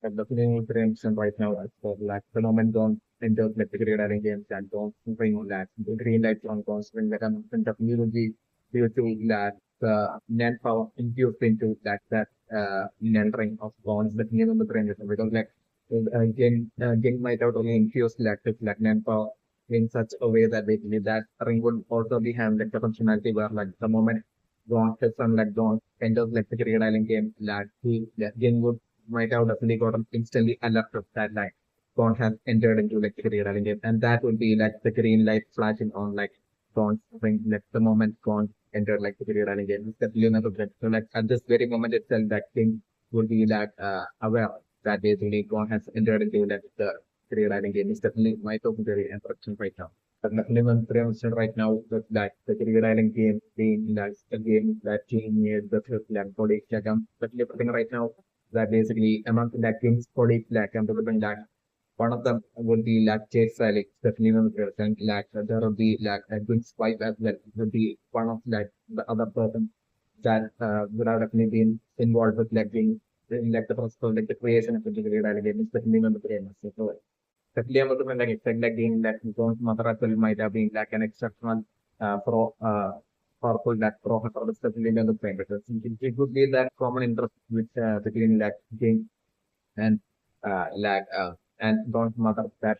I'm definitely preemption right now as for like phenomenon don't enter like the green games that don't bring that the green lights on constant like I'm definitely due to that manpower infused into that entering of bonds that near the brain because like game might have only infused like manpower in such a way that basically that ring would also be having like the functionality where like the moment don't hits on like don't enters like the green island game like he that game would might have definitely gotten instantly alerted that like Bond has entered into like the career game, and that would be like the green light flashing on like Bond's ring, like the moment Bond entered like the career game. It's definitely another threat. So like at this very moment itself, that thing would be like aware that basically Bond has entered into like the career game. It's definitely my top very interesting right now. But definitely one prevention right now with like the career game being like a game that changed the first like body like definitely putting right now that basically among the games body like improvement that one of them would be like Chase Sally, definitely one of the and like there will be like a good swipe as well. Would be one of like the other person that would have definitely been involved with like being in like the first like the creation of the particular game, especially when the game. So definitely I'm looking like expect like being like Jones mother as well might have been like an exceptional pro powerful that professor especially in the frame. Because it could be that common interest with between like game and like and Don's mother that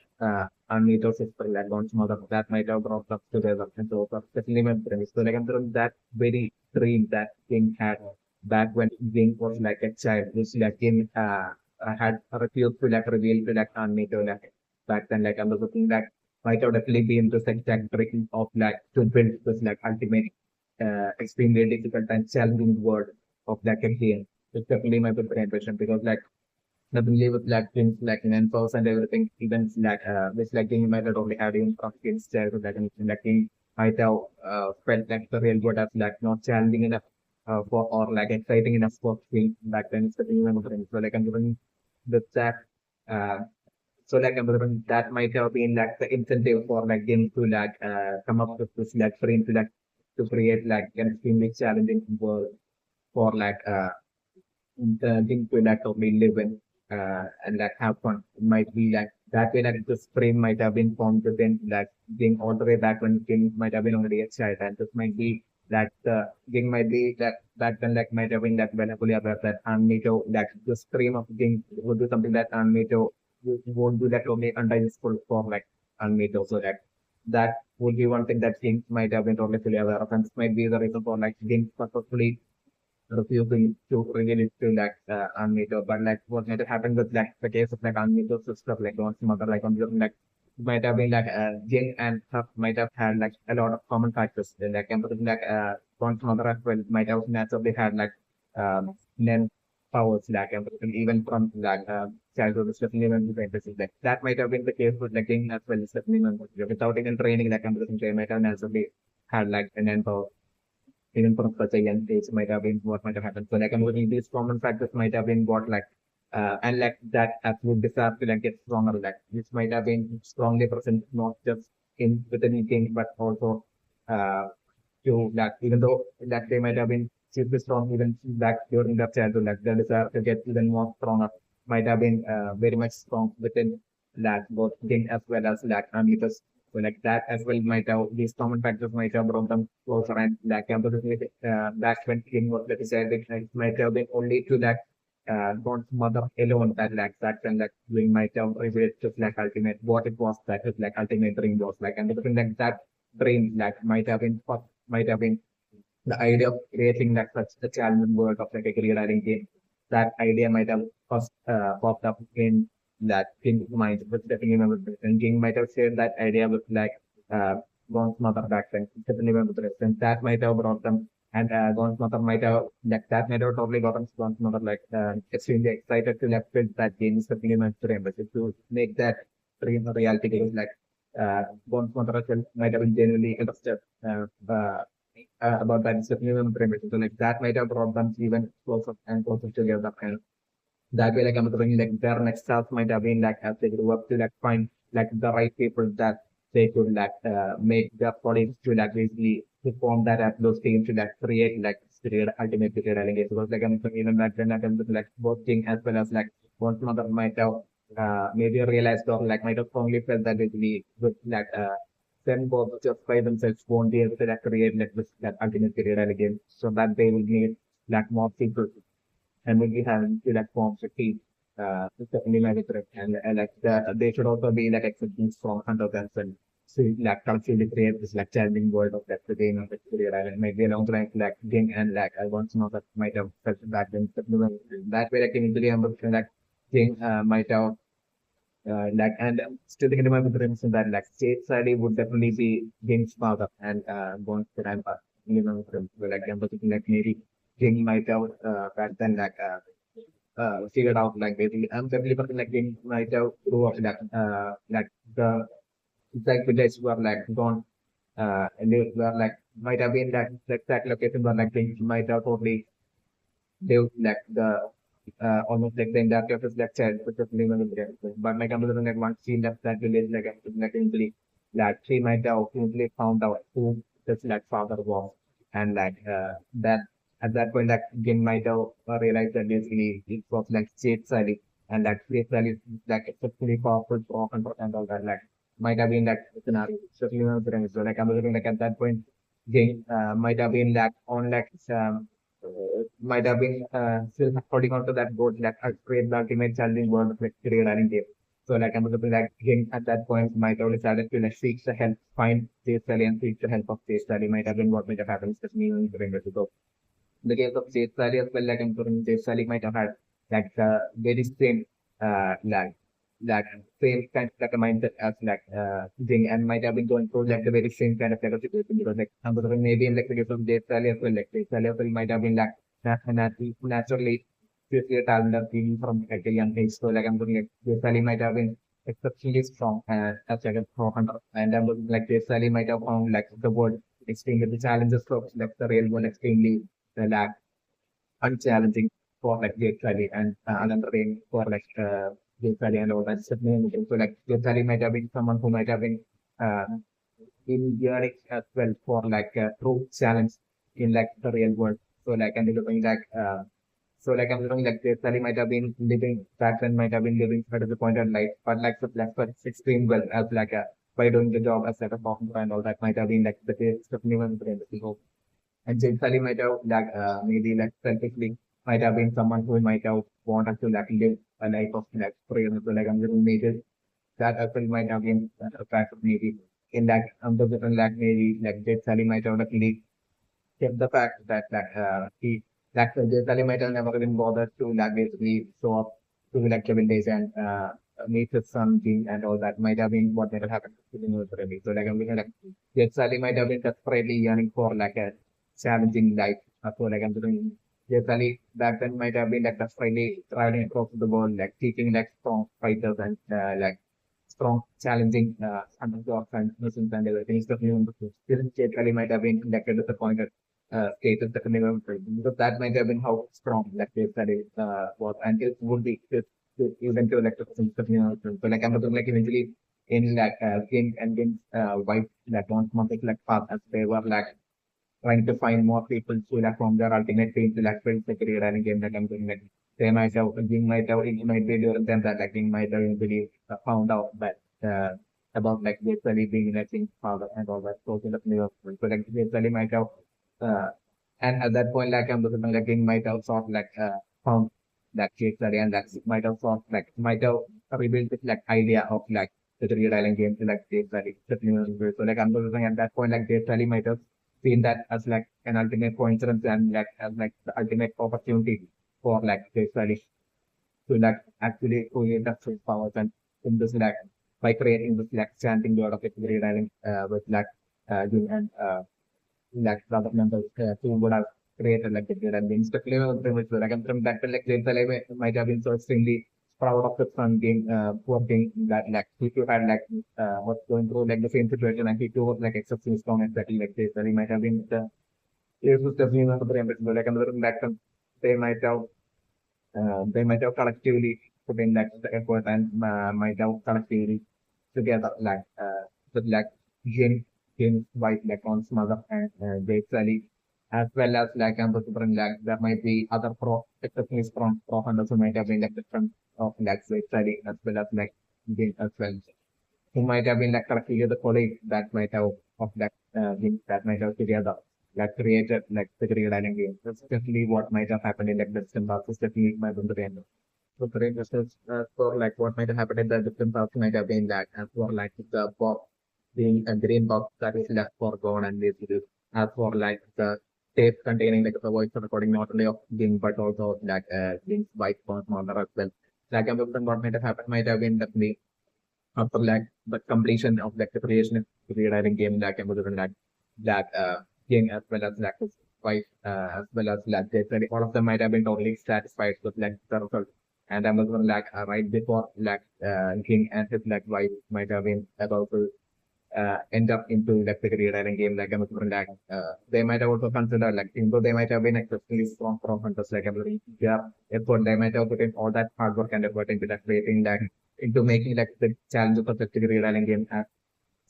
Anito's sister like Don's mother that might have brought us together and so especially my premise. So like I'm sure that very dream that King had back when King was like a child, which like King had refused to like reveal to like Anito like back then like I'm looking that might have definitely been the exact dream of like to build this like ultimate extremely difficult and challenging world of like a game. It's definitely my preferred impression because like definitely with like things like menopause and everything, even like which like you might have only had in from kids childhood like anything like you might have felt like the real world as like not challenging enough for or like exciting enough for things back then it's the thing I'm remembering. So like I'm giving with that uh so like I'm remembering that might have been like the incentive for like games to like come up with this like frame to like to create like an extremely challenging world for like the thing to like totally live in and like have fun. It might be like that way like this frame might have been formed within like being all the way back when King might have been already a child and this might be that the King might be that back then like might have been like well fully aware that Anmito like the stream of King would do something that Anmito won't do that only undigestible for like Anmito so that that would be one thing that King might have been totally fully aware of and this might be the reason for like King purposefully refusing to really to like Anmito, but like what might have happened with like the case of like Anmito's sister, like Don's mother, like on the like might have been like Jing and her might have had like a lot of common factors. Like empathy, like Don's mother as well might have naturally had like men powers, like empathy, even from like childhood, especially when we fantasy. Like that might have been the case with like Jing as well, especially when without even training, like empathy, they might have naturally had like an power even from such a young age might have been what might have happened. So like I'm looking these common factors might have been what like and like that absolute disaster like get stronger like which might have been strongly present not just in within eating but also uh to that even though that they might have been super strong even back during their childhood like the desire to get even more stronger might have been very much strong within that both game as well as that because so like that as well might have these common factors might have brought them closer and that back when King was like decided it might have been only to that God's mother alone that like that and like doing might have revealed just like ultimate what it was that is like ultimate dream was like and everything like that dream like might have been might have been the idea of creating like such a challenging world of like a career writing game. That idea might have first popped up in that King's mind, which definitely remember this. And King might have shared that idea with like Gon's mother back then. Definitely remember this. And that might have brought them and Gon's mother might have like that might have totally gotten Gon's mother like extremely excited to like build that game. Definitely remember dream, but to make that dream a reality game like Gon's mother herself might have been genuinely interested about that discipline pyramid. So like that might have brought them even closer and closer together. And that way, like I'm thinking like their next steps might have been like as they grew up to like find like the right people that they could like make their bodies to like basically to form that at those teams to like create like superior ultimate superior alligators. Because like I'm thinking even back then like I'm thinking, like both King as well as like one's mother might have maybe realized or like might have strongly felt that it really would that send both just by themselves won't be able to like create like this that ultimate career again. So that they will need like more people and will be having to like form a team certainly like it and like they should also be like accepting strong under themselves. So like culturally create this like challenging world of that the game of the career and maybe along the lines like game and like I want to know that might have felt back then that way like eventually I'm like game might have like and still thinking about the premise that like state study would definitely be King's father and going to grandpa. You know, like I'm thinking like maybe King might have back then like figured out like basically I'm definitely thinking like King might have grew up like the like village were like gone and they were like might have been that location where like King might have totally they would like the almost like the entirety of his like childhood just living in there. But my computer like once she left that village like easily that she might have ultimately found out who this like father was and like that at that point like Jin might have realized that basically it was like Jade Sally and that Jade Sally is like exceptionally powerful for control and all that like might have been like scenario. So like I'm looking like at that point Jane might have been like on like might have been still holding on to that goal that create the ultimate challenging world of like career running game. So like I'm looking like him at that point might have decided to like seek the help, find Chase Sally and seek the help of Chase Sally might have been what might have happened with me in the so the case of Chase Sally as well, like I'm sure Chase Sally might have had like the very same like that same kind of like a mindset as like thing and might have been going through like the very same kind of like a situation because like I'm sure maybe in like the case of Chase Sally as well, like Chase Sally as well might have been like naturally fiercely talented team from like a young age. So like I'm looking like Chase Sally might have been exceptionally strong as like a pro hunter and I'm looking like Chase Sally might have found like the world extremely the challenges of like the real world extremely like unchallenging for like Jake Sully and another thing for like Jake Sully and all that stuff. So like Jake Sully might have been someone who might have been uh, in yearning as well for like a true challenge in like the real world. So like I'm looking like so I'm looking like Jake Sully might have been living back then might have been living at the point in life, but like the black but extreme well as like a by doing the job as like a software and all that might have been like the case of anyone in the and James Ali might have like maybe like selfishly might have been someone who might have wanted to like live a life of like freedom. So like I'm little maybe that as well might have been a factor maybe in that the different like maybe like James Ali might have actually kept the fact that he that James Ali might have never been bothered to like basically show up to like Kevin Days and meet his son King and all that might have been what might have happened to the news really. So like I'm looking like James Ali might have been desperately yearning for like a challenging life. So like I'm doing generally back then might have been like the Friday traveling across the world, like teaching like strong fighters and like strong challenging underdogs and missions and everything. So you know, this generally might have been like a disappointed status that never because that might have been how strong like they study was and it would be even to like the you know, so like I'm looking like eventually in like King and King's wife like one month like path as they were like trying to find more people to like from their alternate team to like build the career and game that I'm doing like they might have it might be during them that like King might have really found out that about like basically being in a team father and all that so in the New York so like basically might have uh, and at that point like I'm looking like King might have sort of like found that case study and that might have sort of like might have rebuilt this like idea of like the Real Island game to like case study so like I'm looking at that point like case study might have seen that as like an ultimate coincidence and like as like the ultimate opportunity for like case study to like actually create the full powers and in this like by creating this like chanting word of it rewriting with like you and like other members who would have created like it and been speculative of which like I'm from that like Jane might have been so extremely proud of the son being working that like he too had like was going through like the same situation and he too was like exceptionally strong exactly like this that he might have been the it was definitely one of the members but like another that they might have they might have collectively put in like the effort and might have collectively together with like Jane James wife like on mother and Jake Sally as well as like different like there might be other especially strong pro hunters who might have been like different of like say studying as well as like being as well. Who might have been like correctly the colleague that might have of that game that might have together like created like the Greed Island game. That's definitely what might have happened in like the distant past. Is definitely my end. So for investors, for like what might have happened in the distant past might have been that as for like the box being a green box that is left for gone and basically as for like the tape containing like the voice recording not only of being but also like being white for smaller as well. Like what might have happened might have been definitely after like the completion of like the creation of the rewriting game like Amazon like that game as well as like his wife as well as like they said all of them might have been totally satisfied with like the result. And Amazon like right before like King and his like wife might have been about to end up into like the rewriting game like Amazon like they might have also considered like even though they might have been exceptionally strong from hunters like Amazon yeah effort they might have put in all that hard work and effort into that creating like into making like the challenges of the rewriting game as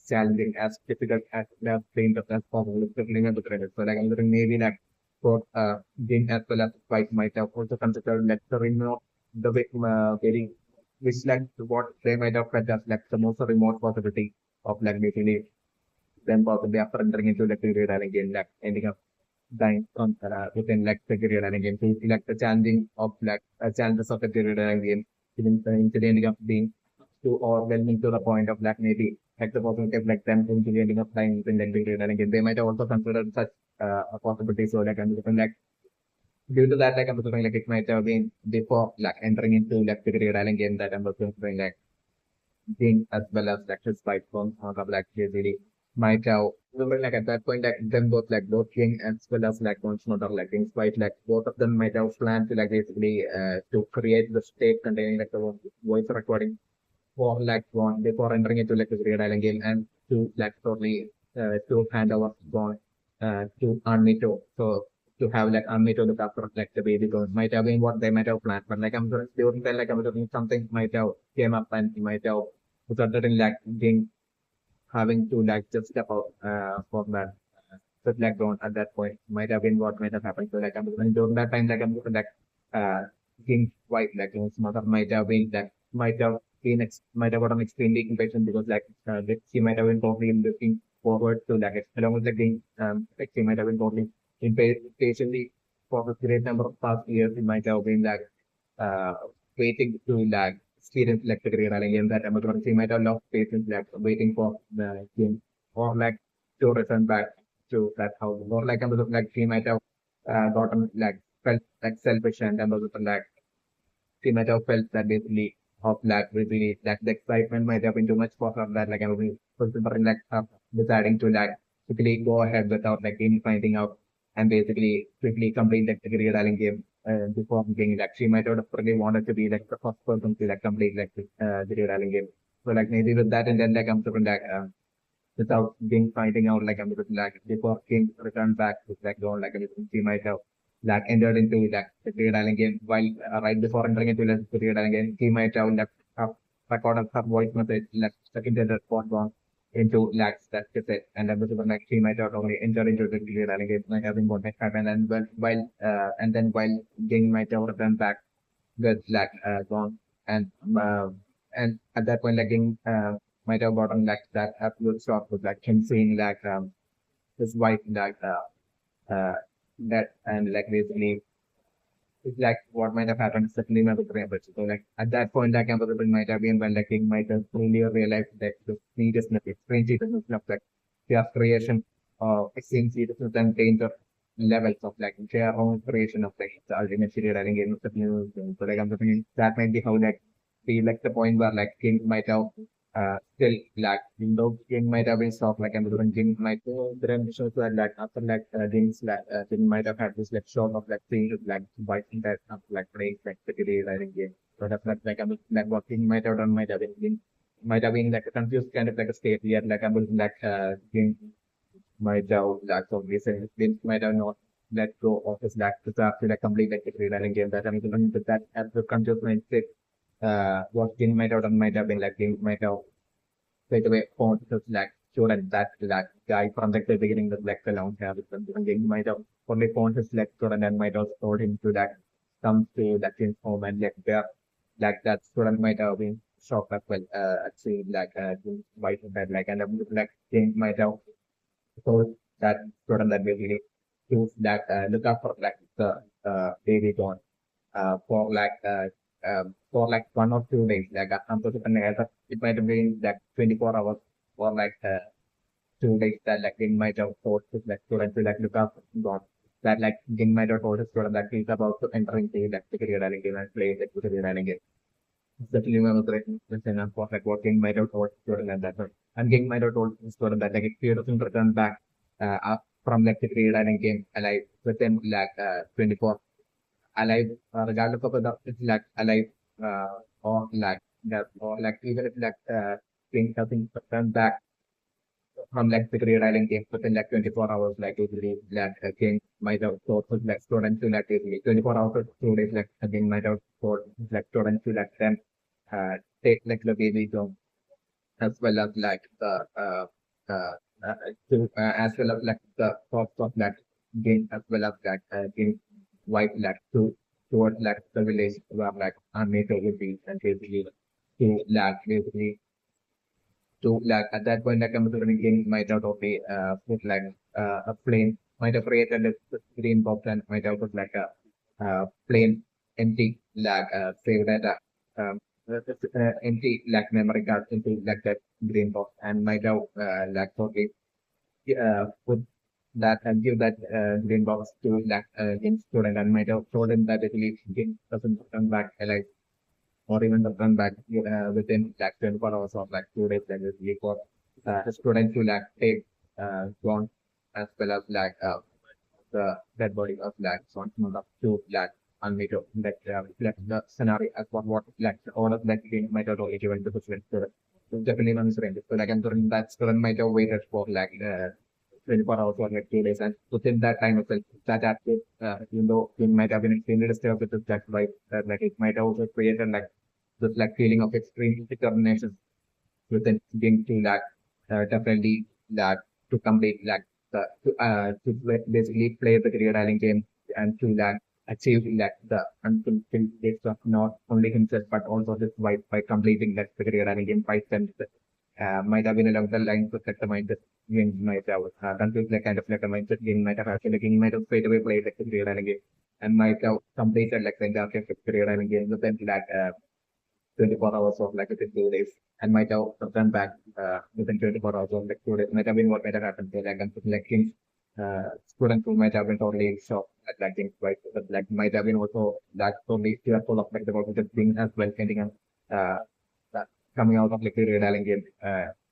challenging, as difficult as dangerous as possible, especially in the credit. So like I'm looking maybe like for game as well as fight might have also considered like the remote the way very which like what they might have felt as like the most remote possibility of like basically them possibly after entering into like the rewriting game like ending up dying on within like the rewriting game. So like the challenging of like challenges of the rewriting game even incident of being too overwhelming to the point of like maybe like the possibility of like them eventually ending up dying within like the rewriting game. They might have also considered such a possibility. So like I'm looking like due to that like I'm looking like it might have been before like entering into like the rewriting game that I'm looking like being as well as like his fight from like really might have remember like at that point like them both like both King as well as like one Snowder like King's fight like both of them might have planned to like basically to create the state containing like the voice recording for like one before entering into like the Great Island game and to like totally to hand over gone to Armito. So to have like Armito look after like the baby girl might have been what they might have planned. But like I'm sure during that like I'm doing something might have came up and he might have resulted in like being having to like just step out from that with like gone at that point might have been what might have happened. So like I'm during that time like I'm like uh King's wife like his mother might have been like might have might have gotten extremely impatient because like she might have been totally looking forward to like along with the king like she might have been totally impatiently for a great number of past years it might have been like uh waiting to like experience like the great alien that Amazon she might have lost patience like waiting for the king or like to return back to that house or like Amazon like she might have gotten like felt like selfish and Amazon like she might have felt that basically of like really like the excitement might have been too much for her that like I was considering like deciding to like quickly go ahead without like even finding out and basically quickly complete like the Great Island game before getting like she might have really wanted to be like the first person to like complete like the Great Island game. So like maybe with that and then like I'm sure like without being finding out like I'm like before King returned back with like gone like she might have like entered into like the Great Island game while right before entering into like, the Great Island game he might have like recorded her voice message like stuck into the spot gone into like that cassette and then like she might have only entered into the Great Island game might have been what might happen and while and then while King might have returned back with like gone and uh, and at that point like King might have gotten like that absolute shock with like him seeing like his wife like that and like basically it's like what might have happened certainly never remember. So like at that point like Amber might have been when like King might have really realized that the seriousness, extreme seriousness of like their creation extreme seriousness and danger levels of like their own creation of like the ultimate serial writing game of the news. So like I'm thinking that might be how like be like the point where like King might have still like though King might have been soft like and when King might then shows that like after like King's like King might have had this like shot of like seeing like biting that up like playing like the writing game. So that's like I'm like what King might have done might have been King might have been like a confused kind of like a state yet like I'm like King might have like so recent Vince might have not let go of his lack to actually like complete like the writing game that I'm going to that as the confused mindset what King might have done might have been like King might have straight away phone to like sure at that like guy from like the beginning that like the long hair with them King might have only phone his like student and might have told him to that come to that king's home and like there like that student might have been shocked as well actually like his wife had like and like king might have told that student that basically to that look out for like the baby gone for like 1 or 2 days. Like I'm talking about it might have been like 24 hours or like 2 days that like they might have told his like student to like look up gone. That like they might have told his student that he's about to enter into like the career running game and play the career running game. Certainly one of the reasons for like what King might have told his student at that time. And King might have told his student that like if he doesn't return back from like the career running game alive within like 24 alive, regardless of whether it's like alive or like that, or like even if like things doesn't turn back from like the Great Island game within like 24 hours, like usually like a king might have thought was like students to like usually 24 hours or 2 days, like a king might have thought like students to like them take like the baby home as well as like the uh, uh, as well as like the thoughts of that game as well as that game wife like towards like the village where like nature would be and basically to like basically to like at that point like I'm thinking might out of the put like a plane might have created a green box and might have put like a plain empty like save data empty like memory card into like that green box and might have like totally put that and give that green box to like in student and might have told him that actually game doesn't come back alive or even return back within like 24 hours or like 2 days like this for students to like take gone as well as like the dead body of like someone up to like unmade like the scenario as what like all of that game might have already given to the student. So definitely one is range. So like I'm during that student might have waited for like 24 hours or like 2 days and within that time itself that active even though it might have been extremely disturbed with the jack right like it might have also created like this like feeling of extreme determination within being to like definitely like to complete like basically play the Career Island game and to like achieve like the unfulfilled list of not only himself but also his wife by completing like the Career Island game 5 times. Might have been along the lines of like the mindset game might have confused like kind of like a mindset game might have actually game might have straight away played like the Career Island game and might have completed like the entire Career Island game within like 24 hours of like within 2 days and might have returned back within 24 hours of like 2 days. Might have been what might have happened there. Like, like Kings, students who might have been totally shocked at like things, right? But like might have been also that totally fearful of like the world just being as well ending up that coming out of like the real game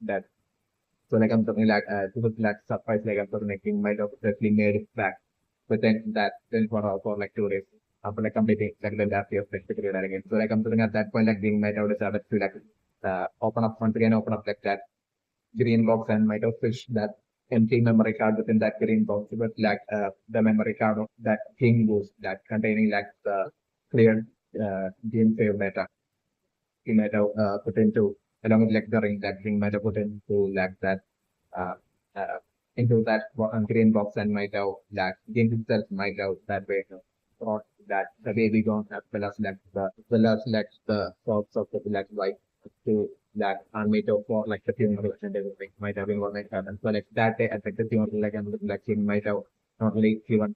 that so like I'm talking like it was like surprise like I'm talking like King might have actually made it back within that 24 hours for like 2 days after like completing like the last year of like the again. So like I'm sitting at that point like being might have decided to like open up once again open up like that green box and might have fish that empty memory card within that green box with like the memory card of that king goes that containing like the cleared game save data he might have put into along with like the ring that ring might have put into like that uh, uh, into that green box and might have like game himself might have that way thought that the baby gone as well as like the as well as like the thoughts of the black white to that made of for like the funeral and everything might have been what might happen. So like that day at like the funeral like and like he might have not only given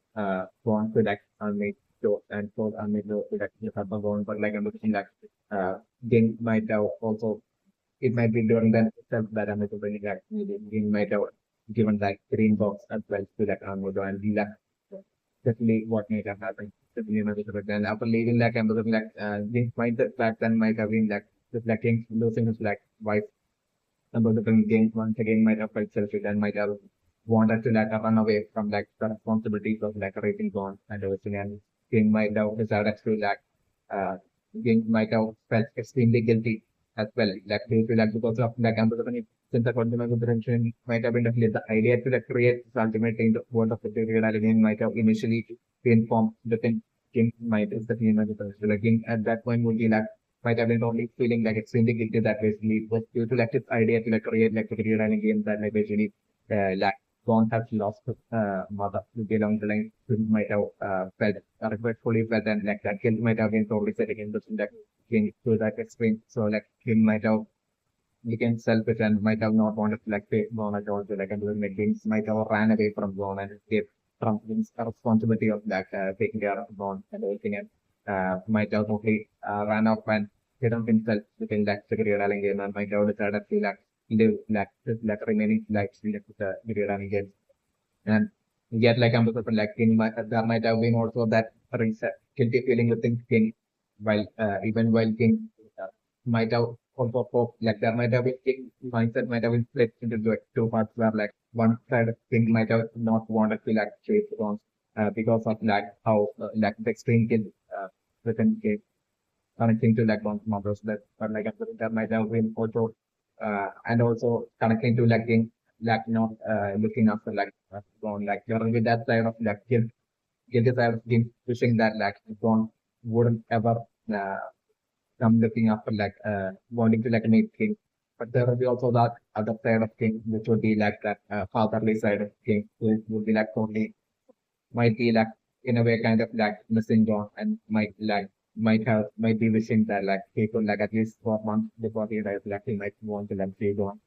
gone to like unmade door and so unmade door to like the purple gone but like I'm looking like uh game might have also it might be during that itself that I'm really like he might have given that green box as well to like Armado and he like definitely what might have happened. Then after leaving that campus, like the mindset back then might have been like reflecting losing his like wife about the game once again might have felt selfish and might have wanted to like run away from like the responsibilities of like raising bonds and everything and King might have decided to like uh King might have felt extremely guilty as well. Like they feel like because of like since the consumer prevention might have been definitely the idea to like create this ultimate in the world of the real again might have initially been formed within King might is the team so like King at that point would be like might have been only feeling like extremely guilty that basically was due to like this idea to like create like a real game that like basically like Gone has lost his mother to the along the line. He might have felt regretfully felt and like that guilt might have been totally setting into that king to that extreme. So like he might have became selfish and might have not wanted to like take Gon at all to like and doing the games might have ran away from Gon and escaped from his responsibility of that taking care of Gon and everything and might have totally ran off and hidden himself within that secret rallying game and might have decided to like live like remaining life with the secret rallying game. And yet, like I'm also like King, there might have been also that guilty feeling within King, while even while King might have also like there might have been King mindset might have been split into like two parts where like one side of King might have not wanted to like chase Bronze because of like how like the extreme guilt within King connecting to like one models that but like that might have been also and also connecting to like in like not looking after like gone like you're with that side of like guilty side of game wishing that like gone wouldn't ever uh, come looking after like wanting to like make king. But there will be also that other side of king which would be like that fatherly side of king who would be like only might be like in a way kind of like missing John and might be wishing that like he could like at least for months before he dies like he might want to like see John.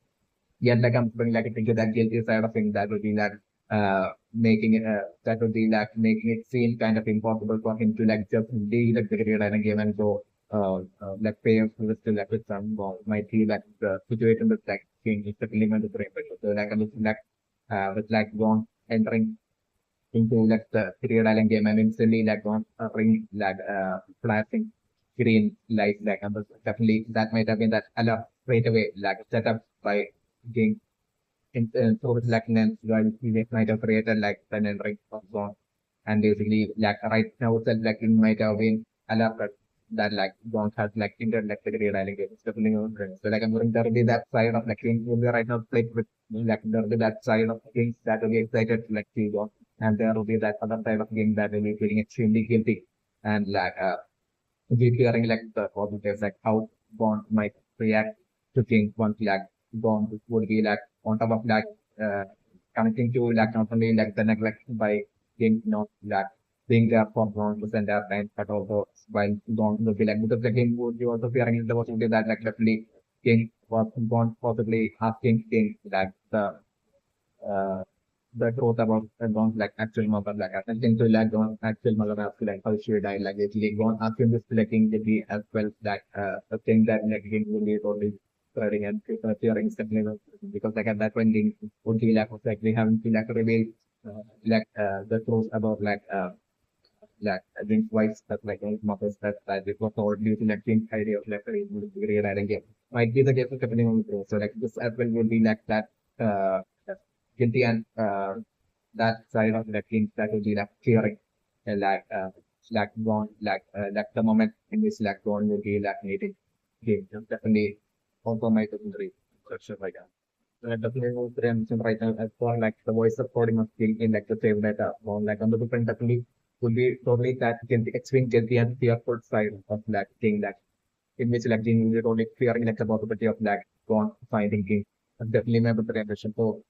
Yet like I'm putting like into that guilty side of things that would be like making it that would be like making it seem kind of impossible for him to like just leave the cricket in a game and go like pay for to like with some ball might be like the situation with like king is the limit of the so like I'm looking like with like John entering into like the Real Island game and instantly like on a ring like flashing green light like and definitely that might have been that alert straight away like set up by game in so with like then you might have created like an entering of zone and basically like right now itself like it might have been alerted that like Bond has like entered like the Real Island game. It's definitely on trend. So like I'm going there will be that side of like King will be right now played with like there will be that side of Kings that will be excited to like see Bond and there will be that other side of game that will be feeling extremely guilty and like be hearing like the positives like how Bond might react to King once like Bond would be like on top of like uh, connecting to like not only like the neglect by King not like being there for Bond to send their time but also while Bond will be like because the King would be also fearing the possibility that like definitely King was Bond possibly asking King like uh, the truth about Gon's like actual mother, like attempting to like Gon's actual mother as to like how she died, like basically Gon asking this to like King Debbie as well that a thing that like King would be totally spreading and fearing instantly because like at that point King would be like was like they haven't been like revealed the truth about like King's wife that like his mother's that it was all due to like King's idea of like rewriting game. Might be the case of happening on the show. So like this as well would be like that uh guilty and that side of the king that will be like fearing like gone like the moment in which like gone will be like needing game definitely also my secondary section like that. So I definitely was there mentioned right now as for like the voice recording of king in like the same data on like on the different definitely would be totally that guilty extreme guilty and fearful side of that king that in which like king will be totally fearing like the possibility of like gone finding king. That's definitely my preparation. So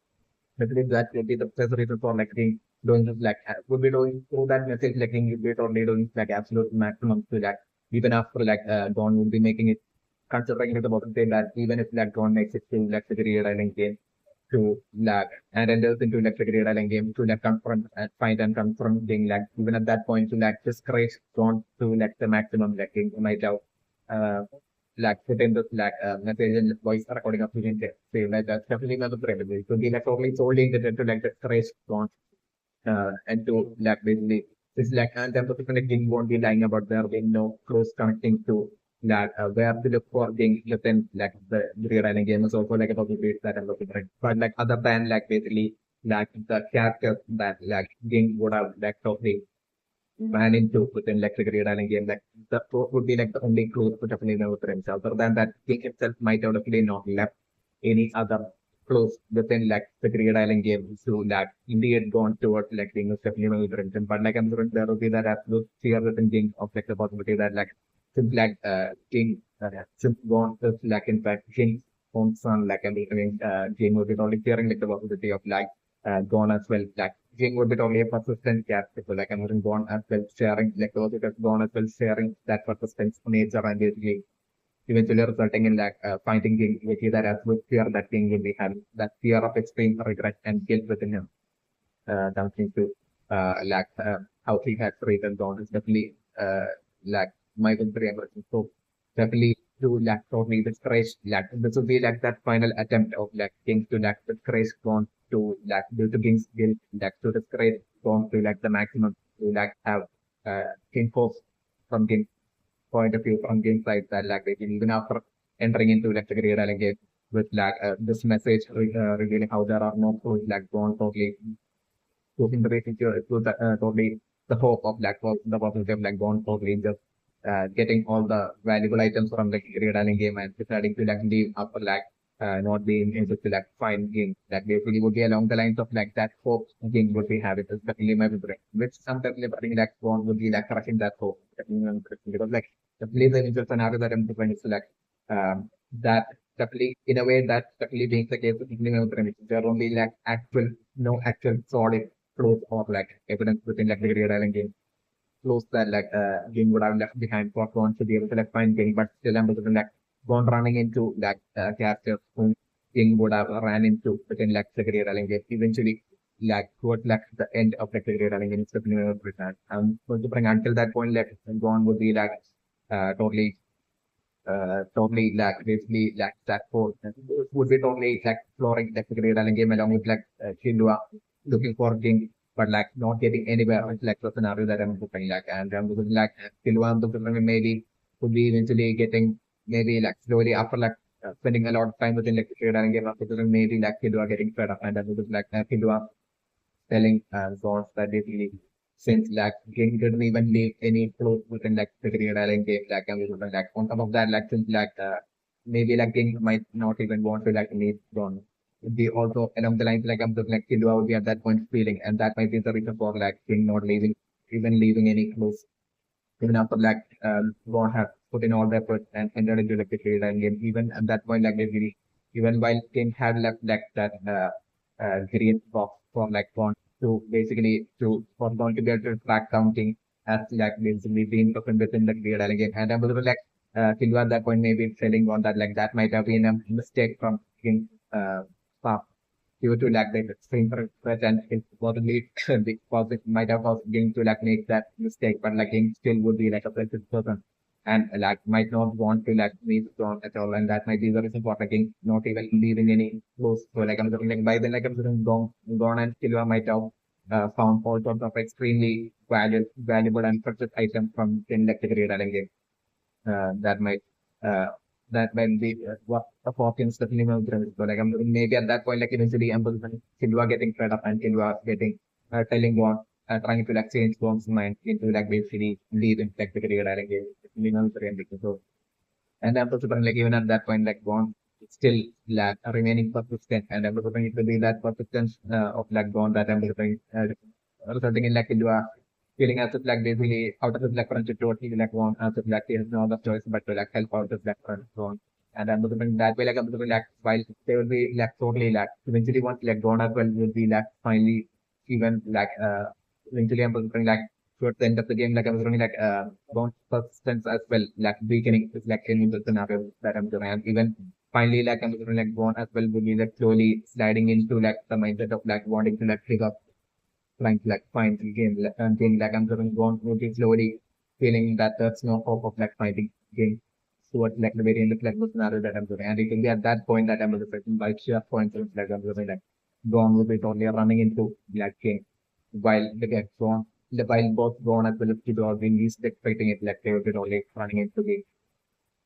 definitely that will be the best reason for like being doing this like would be doing through that message like you'll be totally doing like absolute maximum to that even after like Dawn will be making it considering it about the thing that even if like Dawn makes it to like the real island game to like and enters into like the real island game to like confront and find and confront being like even at that point to like discourage Dawn to like the maximum like he might have uh like put in this like message and voice recording of him say like that's definitely not credible. So be like totally solely intended to like discourage Dawn and to like basically it's like and then the different king won't be lying about there being no close connecting to that where to look for king within like the real island game is also like a possibility that I'm looking for. But like other than like basically like the characters that like king would have like totally ran into within like the Great Island game. Like the fourth would be like the only clue to definitely know for himself. Other than that, King himself might have definitely not left any other clues within like the Great Island game to that indeed gone towards like King is definitely know for himself. But like I'm sure there will be that absolute fear within King of like the possibility that like since like King since gone is like in fact King's own son like I mean King would be only fearing like the possibility of like gone as well. Like Jing would be totally a persistent character, so like I'm gone as well, sharing like those it has gone as well, sharing that persistence nature and basically eventually resulting in like finding King, which is that atmosphere that King will be having, that fear of extreme regret and guilt within him, comes into like how he has treated Dawn is definitely like my very emerging. So definitely to like totally discourage like this would be like that final attempt of like King to like discourage Dawn to like due to King's guilt, like to discourage Dawn to like the maximum to like have King hope from King point of view from game side that like even after entering into like the Great Island game with like this message revealing how there are no clues like gone totally to integrate into to the totally the hope of like the possibility of like gone totally just getting all the valuable items from the Great Island game and deciding to like leave after like not being able to like find game that basically would be along the lines of like that hope game would be having especially my favorite which sometimes I think like one would be like crushing that hope because like definitely the initial scenario that I'm trying to like that definitely in a way that definitely being the case with there are only like actual no actual solid proof or like evidence within like the Great Island game clues that like game would have left behind for one to be able to like find King, but still I'm like gone running into like characters whom King would have ran into within like the Great Island game. Eventually, like towards like the end of like the Great Island game, it's definitely return. I'm going to bring until that point like gone would be like totally totally like basically like that whole would be totally like exploring like the Great Island game along with like Shindua looking for King but like not getting anywhere with like the scenario that I'm looking like and I'm looking like Shindua I'm looking maybe would be eventually getting maybe like slowly after like spending a lot of time within like the Great Island game after maybe like Shindua getting fed up and I'm looking like Shindua telling Zons that basically since like King didn't even leave any clues within like the Green Island game, like and like on top of that, like since like maybe like King might not even want to like leave Zon. Be also along the lines like I'm looking like Killua would be at that point feeling, and that might be the reason for like King not leaving, even leaving any clues. Even after like Ron had put in all the effort and entered into like the Green Island game, even at that point like basically even while King had left like that green box for like Ron to basically to for Ron to be able to track counting as like basically being present within the Green Island game. And I was like Killua at that point maybe selling on that like that might have been a mistake from King staff due to like the extreme threat and it possibly because it might have caused Ging to like make that mistake, but like Ging still would be like a precious person and like might not want to like meet John at all, and that might be the reason for like Ging not even leaving any clues. So like I'm looking like by then like I'm looking gone and Silva might have found all sorts of extremely valuable and precious items from in like the Great Island game that might uh, that might be what the Hawkins definitely will bring. So like I'm maybe at that point like eventually Silva getting fed up and Silva getting telling one trying to like change Wong's mind into like basically leave in like the career I game. So and I'm also like even at that point like Wong still like remaining persistent and I'm looking it to be that persistence of like Wong that I'm looking resulting in like Silva feeling as if like basically out of his like friendship towards he like want as if like he has no other choice but to like help out his like friend so on. And I'm looking that way like I'm looking like while they will be like totally like eventually once like gone as well will be like finally even like eventually I'm looking like towards the end of the game like I'm looking like gone persistence as well like weakening is like any of the scenario that I'm doing and even finally like I'm looking like gone as well will be like slowly sliding into like the mindset of like wanting to like figure trying to like find the game and being like I'm going moving slowly, feeling that there's no hope of like finding game towards like the very end of like the scenario that I'm doing. And it will be at that point that I'm reflecting by sheer coincidence like I'm doing like Gone will be totally running into like game while the get gone while both Gone as well as Kido are being least expecting it like they will be totally running into game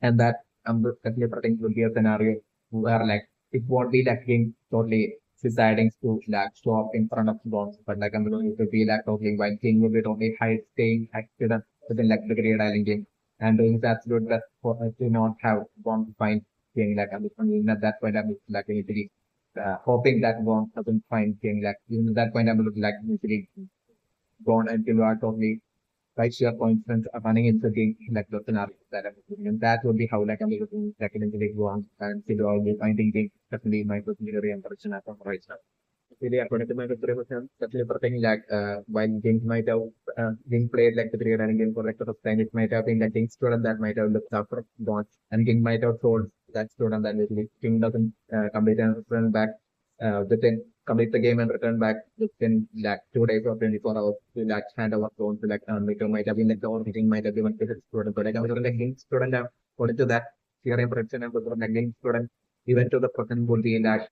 and that definitely protecting will be a scenario where like it won't be like him totally deciding to like show up in front of bombs, but like I'm going to be like talking while King will be totally hide staying active within like the Great Island game and doing his absolute best for us to not have bomb to find King like I'm just at that point I'm just, like literally hoping that bomb doesn't find King like even at that point I'm like literally gone until we are totally by sheer coincidence running into the like the scenario that I'm doing. And that would be how like I'm looking like in the go on and figure out the finding things definitely my personal impression as of right now. really according to my perception, especially for things like while games might have being played like the period and game for like the first time, it might have been like King student that might have looked after gone and King might have told that student that basically King doesn't complete and return back within complete the game and return back within like 2 days or 24 hours to like hand over phone to like Miko might have been like the or King might have given to his student. But like I was like King student according to that theory prediction and like King student even to the person would be like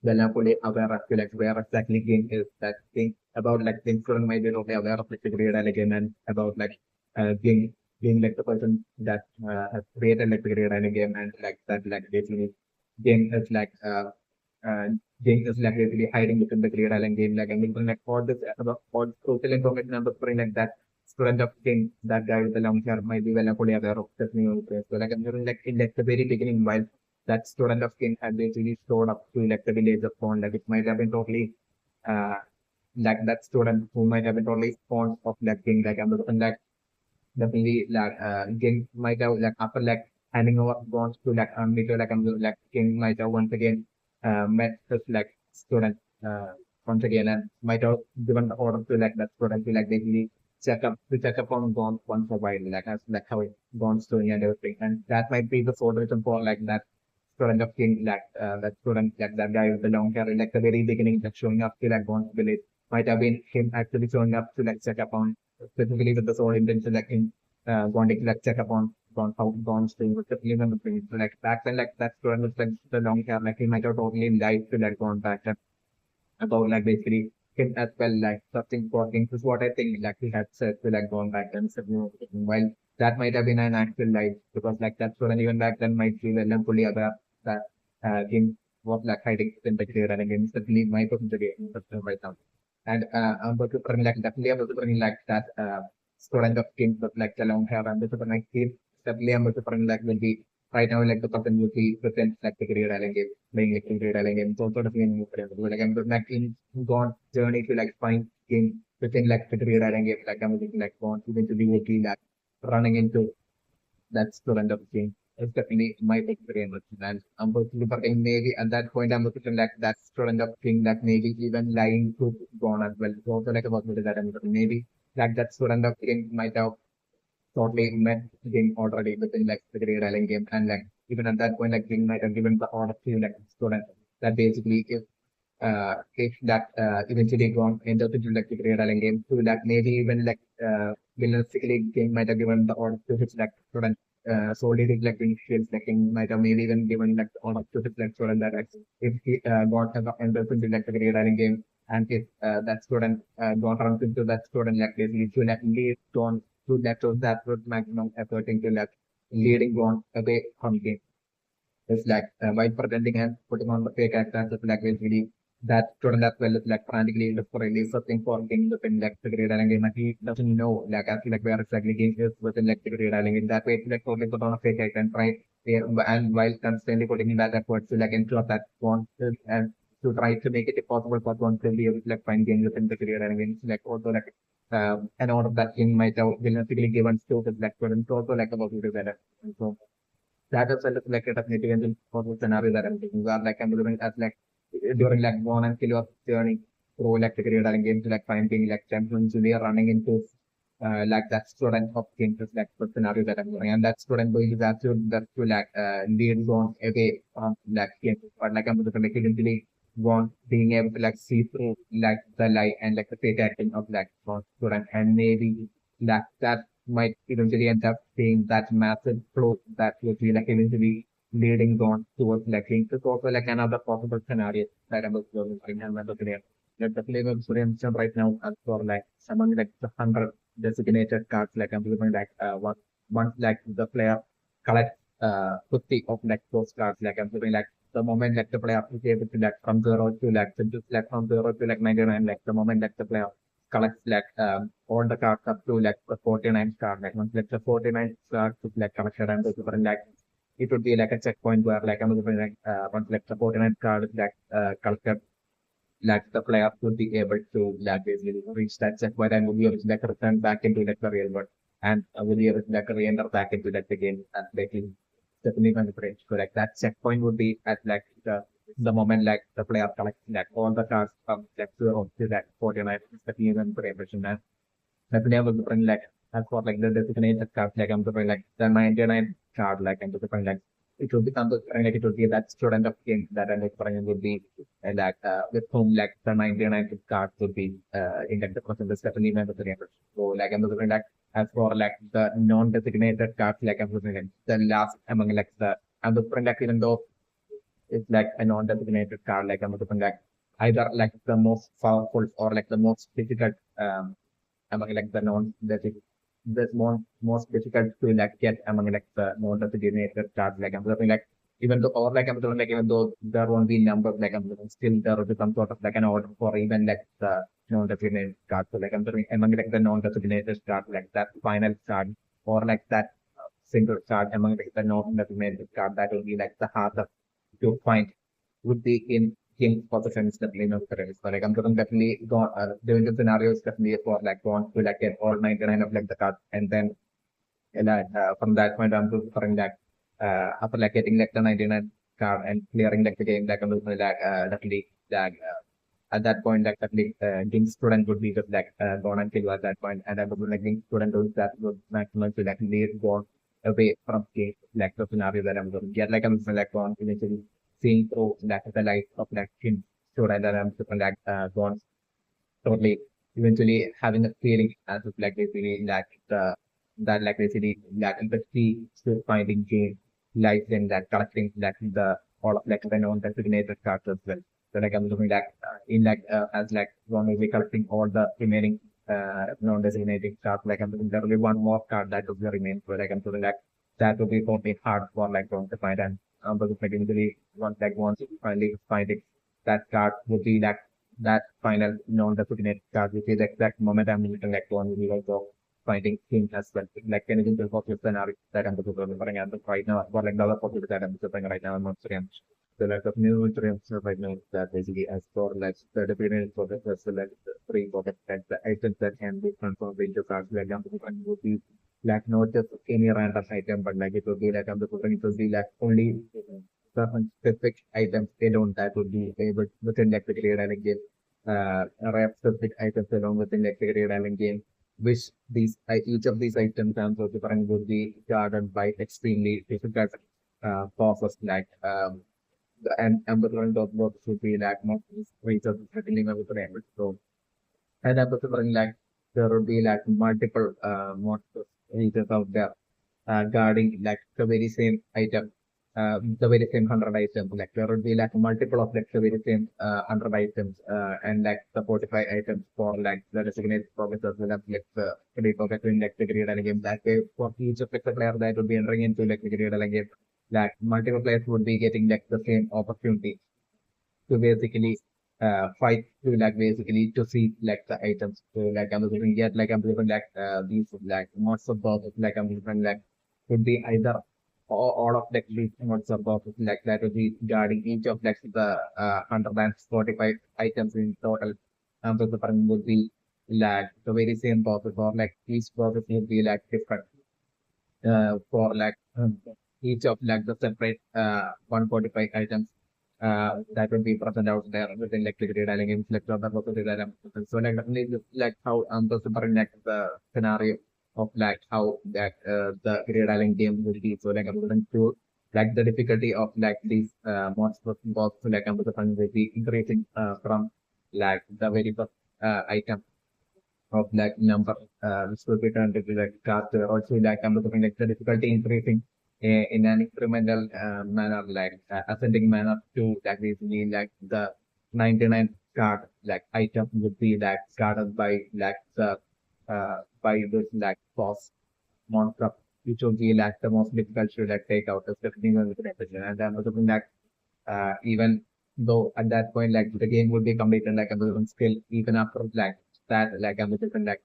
well, I'm fully aware of like where exactly game is that thing about like things student might be totally aware of like the grade game and about like being like the person that has created like the grade game and like that like basically game is like uh game is like basically hiding within the grade game like and like all this about all crucial information and the spring like that student of king that guy with the long hair might be well fully aware of this new place. So like I'm hearing like in like the very beginning while that student of king had basically showed up to like the village of Pond. Like it might have been totally uh like that student who might have been totally fond of that king. Like I'm looking like definitely like king might have like after like handing over bonds to like Mito like I'm like king might have once again met this like student once again and might have given the order to like that student to like basically check up on bonds once a while like as like how it bonds doing and everything. And that might be the sole reason for like that student of King, like that student, like that guy with the long hair, like the very beginning, like showing up to like Bond's village, might have been him actually showing up to like check up on, specifically with the sole intention, like in wanting to like check up on how Bond's doing with the film and the thing. So like back then, like that student with like the long hair, like he might have totally lied to like Bond back then about like basically him as well, like something for things is what I think like he had said to like Bond back then. So, while that might have been an actual lie because like that student even back then might be well and fully aware that King was like hiding in the clear and again certainly my person to game right now. And I'm going to bring like definitely I'm going to bring like that student of King with like the long hair and this is like King definitely I'm going to bring like will be right now like the person will be present like the career island game, playing like the career island game. So sort of game like I'm like in gone journey to like find game within like the career island game like I'm like gone even to be working like running into that's the end of the game. It's definitely my experience. And I'm looking for maybe at that point I'm looking like that's the end of thing that maybe even lying to gone as well. It's also like about that I'm looking maybe like that's the end of thing might have totally met game already within like the Great Island game and like even at that point like King might have given the order to like student that basically if that eventually gone into the like the Great Island game to that maybe even like realistically King might have given the order to his like student solely reflecting skills like King might have maybe even given like the order to his like student that if he got entered into like the Great Island game and if that student got runs into that student like basically to like lead on to that so that would maximum effort into like leading on away from game. It's like while pretending and putting on the fake accents, it's like basically that student as well is like frantically look for release something for game within like the grade island game and he doesn't know like actually like where exactly game is within like the grade island game. That way it's like totally put on a fake accent and try yeah, and while constantly putting in that effort to like ensure that one and to try to make it impossible for one to be able to like find games within the grade island game. Like also like an order that king might have realistically given to the black students also like about to do better. So that is like a definitely engine for the scenario that I'm thinking. Where like I'm doing as like during like one and kill your journey through like the career and games like finding like champions we are running into like that student of games is like the scenario that I'm doing. And that student going that to like lead on away from like games. But like I'm looking like eventually want being able to like see through like the lie and like the fake acting of like one student and maybe that might eventually end up being that massive flow that would be like eventually leading on towards like things. It's also like another possible scenario that I'm observing right now. I'm looking at the flavor of Surya right now as for like someone like the 100 designated cards like I'm looking like once like the player collects 50 of like those cards like I'm looking like the moment like the player is able to like from 0 to like so just like from 0 to like 99 like the moment like the player collects like all the cards up to like the 49 card. Like once like the 49 cards is like collected and those different like it would be like a checkpoint where like I'm looking like once like the 49 card is like collected like the player would be able to like basically reach that checkpoint and would be able to like return back into like the real world and would be able to like re-enter back into like the game and basically definitely going to break. So like that checkpoint would be at like the the moment like the player collects like all the cards from like 0 to like 49, the even preparation and definitely I was different like as for like the designated card like I'm different like the 99 card like I'm different like it would be something like it would be that student of game that I'm different would be like with whom like the 99 card would be in like the person that's definitely member the neighbor. So like I'm different like as for like the non-designated cards like I'm different like the last among like the I'm different like even though it's like a non-designated card like I'm different like either like the most powerful or like the most difficult among like the non the most difficult to like get among like the non-designated cards like I'm looking like even though or like I'm looking like even though there won't be numbers like I'm looking still there will be some sort of like an order for even like the non-designated card. So like I'm looking among like the non-designated card like that final card or like that single card among like the non-designated card that will be like the hardest to find would be in King's positions definitely not correct. So like I'm going definitely go doing the scenarios definitely for like want to like get all 99 of like the cards and then from that point I'm preferring that after like getting like the 99 card and clearing like the game like I'm looking like definitely that at that point like definitely King student would be just like gone and kill at that point and I would like King student doing that would maximum to like lead gone away from King like the scenario that I'm going to get like I'm like gone eventually seeing through like the light of like King student that I'm super like gone totally eventually having a feeling as if like basically like the that like basically like the key to finding game lies in that collecting like the all of like the known designated cards as well. So like I'm looking like in like as like one will be collecting all the remaining non-designated cards. Like I'm looking there will be one more card that will be remain. So like I'm looking like that will be for me hard for like going to find and but like eventually once you finally find it that card would be like that final non-designated card, which is the exact moment I'm looking like one will be like of finding things as well. Like anything to focus scenario that I'm preparing at right now, or like the other focus that I'm preparing right now, I'm not sure. So like the new dreams right now that basically as for like the dependent focus as well as the free focus that the items that can be transformed into cards like I'm preparing would be like not just any random item, but like it would be like I'm preparing to be like only certain specific items alone that would be able within like the Great Island game. Rare specific items along within like the Great Island game, which each of these items and so different would be guarded by extremely difficult process like and ambivalent of what should be like not research certainly with the language. So and I'm preferring like there would be like multiple monsters research out there guarding like the very same item, the very same 100 items. Like there would be like multiple of like the very same 100 items and like the 45 items for like the designated progress as well as like the credit pocket in like the grid game. That way for each of like the player that would be entering into like the grid game, like multiple players would be getting like the same opportunity to basically fight to like basically to see like the items. So like I'm looking at like I'm looking like these like mods of both like I'm looking like could be either all of like these mods of both like that would be guarding each of like the 145 items in total. So the front would be like the very same process or like each process would be like different for like each of like the separate 145 items that will be present out there within like the grid island games like the possibility that so like definitely like how the super like the scenario of like how that the grid island game will be so like I'm going to like the difficulty of like these monsters box like I'm going to be increasing from like the very first item of like number which will be turned into like cast also like I'm looking like the difficulty increasing in an incremental manner like ascending manner to like basically like the 99 card like item would be like guarded by like the by this like boss monster which would be like the most difficult to like take out the definitely with the and I'm looking like even though at that point like the game would be completed like a different skill even after like that like a different like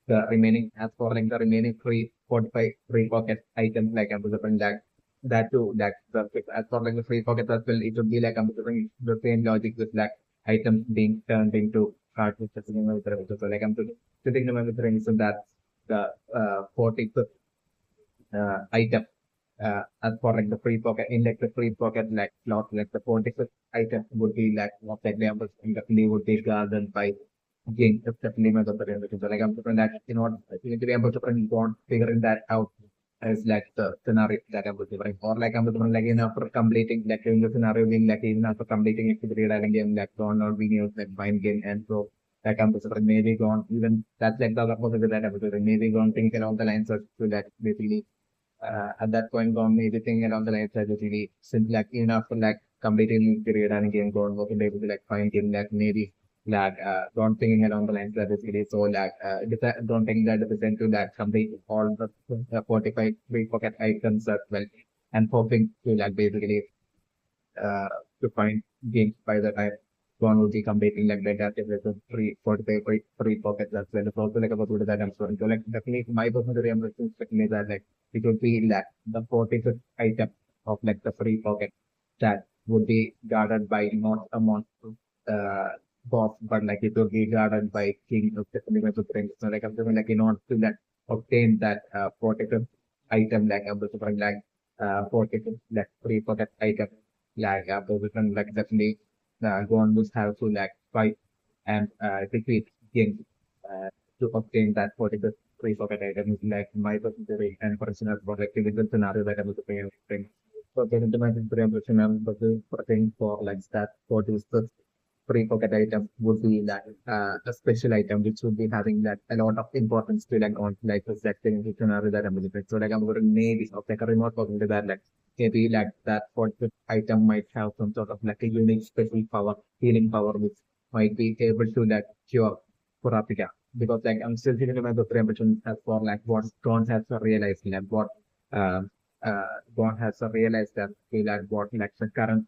the remaining as for like the remaining free 45 free pocket items like a different like that too like the as for like the free pocket as well it would be like a different the same logic with like items being turned into cards which is so like I'm sitting to my so that's the 45th item as for like the free pocket, in like the free pocket like slot, like the 45th item would be like what examples definitely would be guarded by Jing, definitely my doctor. So like I'm different that you know you need to be able to don't figuring that out as like the scenario that I'm looking for. Or like I'm different like in after completing like in the scenario being like even after completing it to the real game like gone or being used like mind game and so like I'm different maybe gone even that's like the other possibility that I'm doing maybe gone things along the lines of to that basically at that point gone everything along the lines that really since like even after like completing the real game gone working able to like find in that maybe like don't thinking along the lines that is really so like don't think that it is into that complete all the 45 free pocket items as well and hoping to like basically uh, to find games by the time one will be competing like that with the free 45 free pockets as well. It's also like about that I'm sorry. So like definitely my personal reaction is that like it would be like the 45th item of like the free pocket that would be guarded by not a monster boss, but like it would be guarded by king of the universal things. So like I'm saying like in order to that obtain that 45th item like I'm saying like 45th like free pocket item like position like definitely Gohan would have to like fight and defeat King to obtain that particular free pocket item is like my personal and personal projective in the scenario that I was playing. So getting to my personal but the thing for like that what is the free pocket item would be like a special item which would be having like a lot of importance to like on like the second scenario that I'm looking. So like I'm going to need of like a remote talking to that like maybe like that particular item might have some sort of like a unique special power, healing power which might be able to like cure for Africa. Because like I'm still thinking about the preemption as for like what John has to realize like what uh John has to realize that like what like the current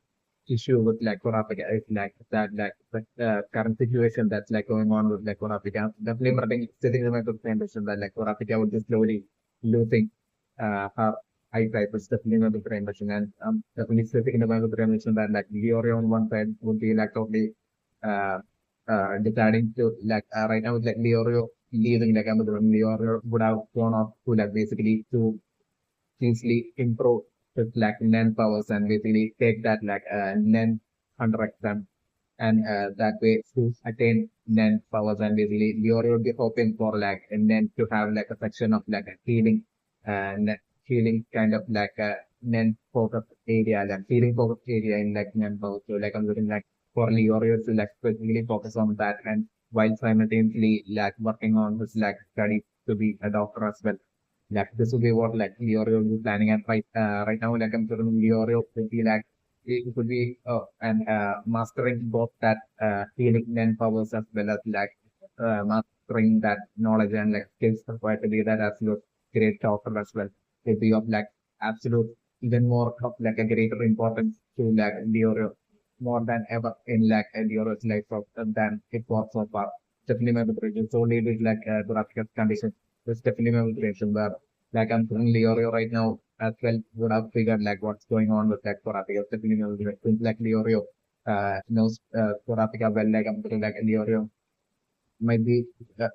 issue with like South Africa is like that like the current situation that's like going on with like South Africa. Definitely, but I think sitting in my presentation that like South Africa would be slowly losing her eyesight, which definitely not the presentation. And definitely sitting in my presentation that like Leorio on one side would be like totally uh deciding to like right now like Leorio leaving like Amazon, Leorio would have gone off to like basically to easily improve with like NAND powers and basically take that like NAND 100x and that way to attain NAND powers and basically you're will be hoping for like and then to have like a section of like a healing and healing kind of like a NAND focus area like healing focus area in like NAND powers. So like I'm looking like for Leorio to like specifically focus on that and while simultaneously like working on his like study to be a doctor as well. Like this will be what like Leorio will be planning and right now like I'm sure Leorio will be like it could be and mastering both that healing and powers as well as like mastering that knowledge and like skills required to be that absolute great doctor as well. Will be of like absolute even more of like a greater importance to like Leorio more than ever in like Leorio's life of, than it was so far. Definitely my preparation. So it is like graphical condition. It's definitely my preparation where like I'm doing Leorio right now as well would have figured like what's going on with like Sorapika. Definitely knows like Leorio knows Sorapika well like I'm doing like Leorio might be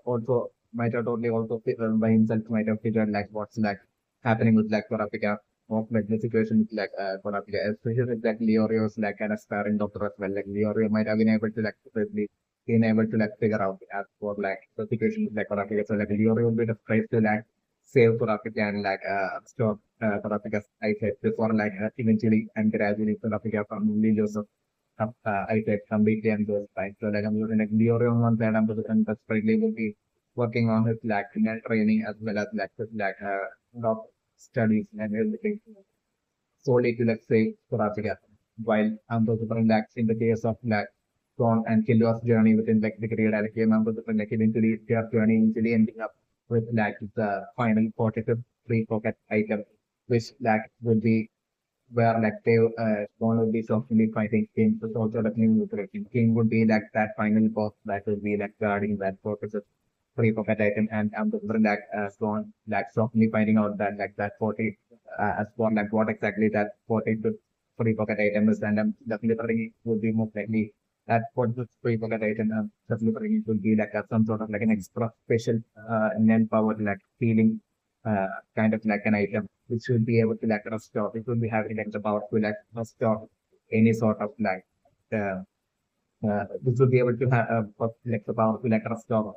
also might have totally also by himself might have figured like what's like happening with like Sorapika of like the situation with like Sorapika. Especially with like Leorio's like an aspiring doctor as well. Like Leorio might have been able to like probably been able to like figure out as for like the situation with like Sorapika. So like Leorio would be the place to like save South Africa and like stop South Africa's eyesight before like eventually and gradually South Africa from losing eyesight completely and those right. So like I'm using like Leorio on one side, I'm position that's probably will be working on his like net training as well as like his like rock studies and everything solely to like say South Africa. While I'm positioning like in the case of like Ron and Killua's journey within like the career like I'm positioning like eventually their journey eventually ending up with like the final 45th free pocket item, which like will be where like they going to be softly fighting King. So also like new nutrition. King would be like that final boss that will be like guarding that 45th free pocket item and I'm the one like gone like softly finding out that like that 40 as for like what exactly that 45th free pocket item is and definitely would be most likely that for the free pocket item definitely would be like some sort of like an extra special powered like feeling kind of like an item which will be able to like restore. It will be having like the power to like restore any sort of uh, this will be able to have like the power to like restore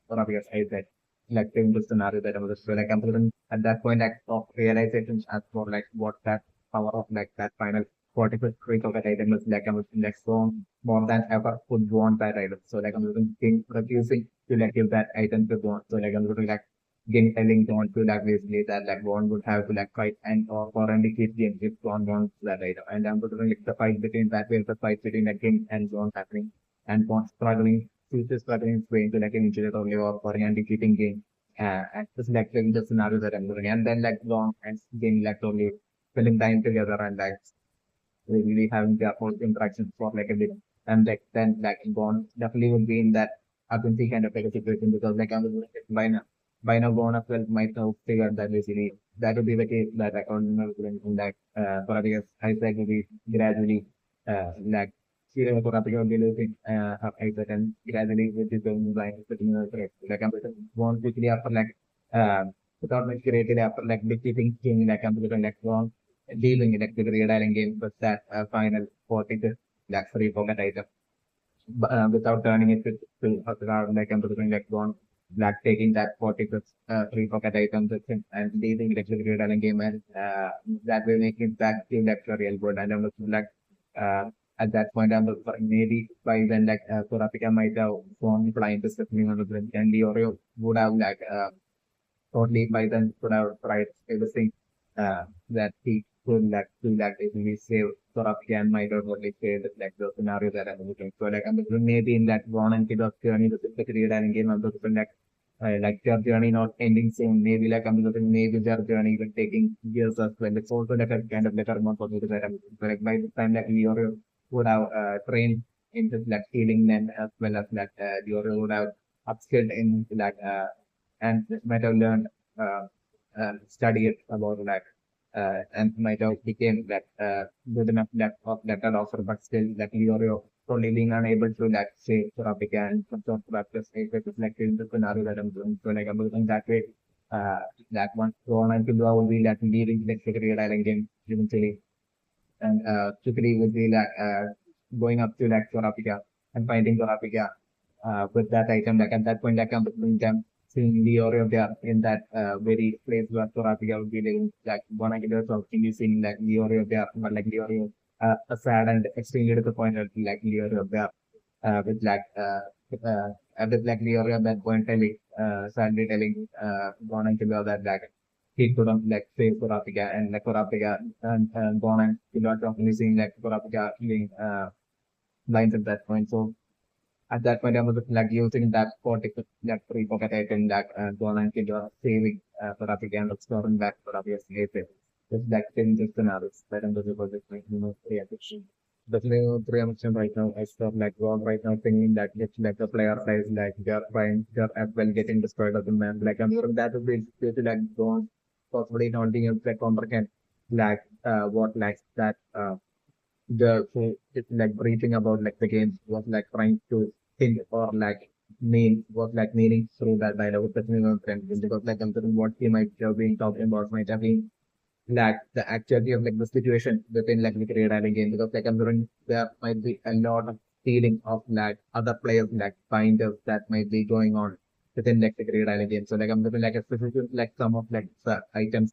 one of your side like in the scenario that I was so like I'm thinking at that point like of realization as for like what that power of like that final 45th streak of that item is like I'm like so more than ever would want that item. So like I'm thinking refusing to like give that item to Bond. So like I'm looking like getting telling Bond to like basically that like Bond would have to like fight and or currently keep the if Bond wants that item. And I'm looking like the fight between that way the fight between like him and Bond happening and Bond struggling future struggling way to like initiate only or and defeating game and just like the scenario that I'm doing, and then like long and being like only spending time together and like really having their whole interactions for like a bit, and like then like Bond definitely would be in that urgency kind of like a situation because like I'm like, by now Bond as well might have figured that basically that would be the case that like on that for I guess Isaac will be gradually like for a particular losing Isaac and gradually with his own blind like I'm Bond quickly after like uh, without like created after like defeating King like I'm like Bond dealing it with the real game was that final 40 lakh free pocket item without turning it to around like I'm doing like one like taking that 40 free pocket item and dealing it with the real game and that will make it back to like a real world and I'm looking like uh, at that point I'm looking for maybe by then like Kurapika might have gone flying to Stephanie and Leorio would have like totally by then could have tried everything that he could like do that basically save sort of can might have only say that like the scenario that I'm looking. So like I'm looking maybe in that one and kid of journey to the create and game I'm looking like their journey not ending soon. Maybe like I'm looking maybe their journey even taking years as well. It's also like a kind of better amount for me to that I'm looking. So like by the time like Leorio would have trained into like healing then as well as that Leorio would have upskilled in like and might have learned uh, studied about that and might have became that good enough that of that offer, but still that you're probably being unable to like say Surabaya and some sort of practice like in the scenario that I'm doing. So like I'm doing that way. That one so on until I will be like leading the secretary island game eventually and quickly would be like going up to like Surabaya and finding Surabaya with that item. Like at that point, like I'm between them seeing Leo there in that very place where Sorapika would be living. Like one I get of seeing like Leo there, but like Leo sad and extremely disappointed, like Leo there with like with like Leo at that point telling sadly telling one I get that like he couldn't like save Sorapika and like Sorapika and Bon and Pilot of seeing like Sorapika being blind at that point. So at that point, I was like using that particular that free pocket item that Golan kid was saving for Rafi and storing back for Rafi later. Just like in the scenarios that I'm the project like free addiction. Definitely three addiction right now. I stop like God right now thinking that it's like the player size like they're trying they're as well getting destroyed as a man. Like I'm sure that would be due to like don't possibly not being able to like, comprehend like what like that the so it's like briefing about like the games was like trying to hint or like mean was like meaning through that dialogue especially with friends because like I'm certain what he might have been talking about might have been like the actuality of like the situation within like the creator and game because like I'm certain there might be a lot of feeling of like other players like binders that might be going on within like the creator and game. So like I'm certain like a specific like some of like the items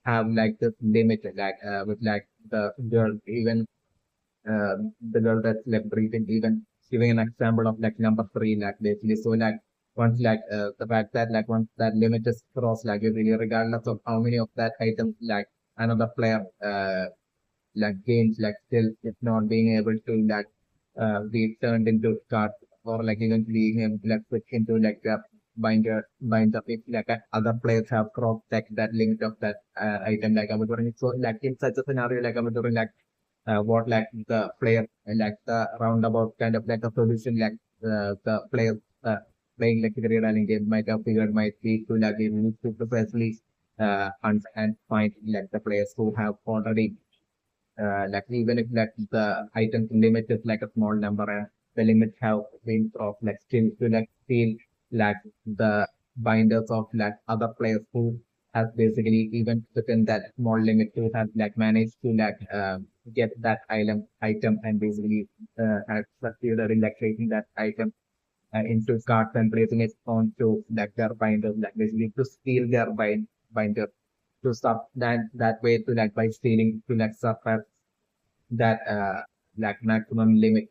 have like this limit like with like the girl even the girl that's like breathing even giving an example of like number three like basically so like once like the fact that like once that limit is crossed like really regardless of how many of that item like another player like gains like still it's not being able to like be turned into card or like even being able to like switch into like the binder if like other players have crossed like that limit of that item like I was wondering so like in such a scenario like I was wondering like what like the player like the roundabout kind of like a solution like the player playing like the real game might have figured might be to like able to precisely hunt and find like the players who have already like even if like the item limit is like a small number the limit have been crossed like still to like feel like the binders of like other players who has basically even within that small limit to have like managed to like get that item and basically has succeeded in like taking that item into cards and placing it onto like their binders, like basically to steal their binder to stop that way to like by stealing to like surpass that like maximum limit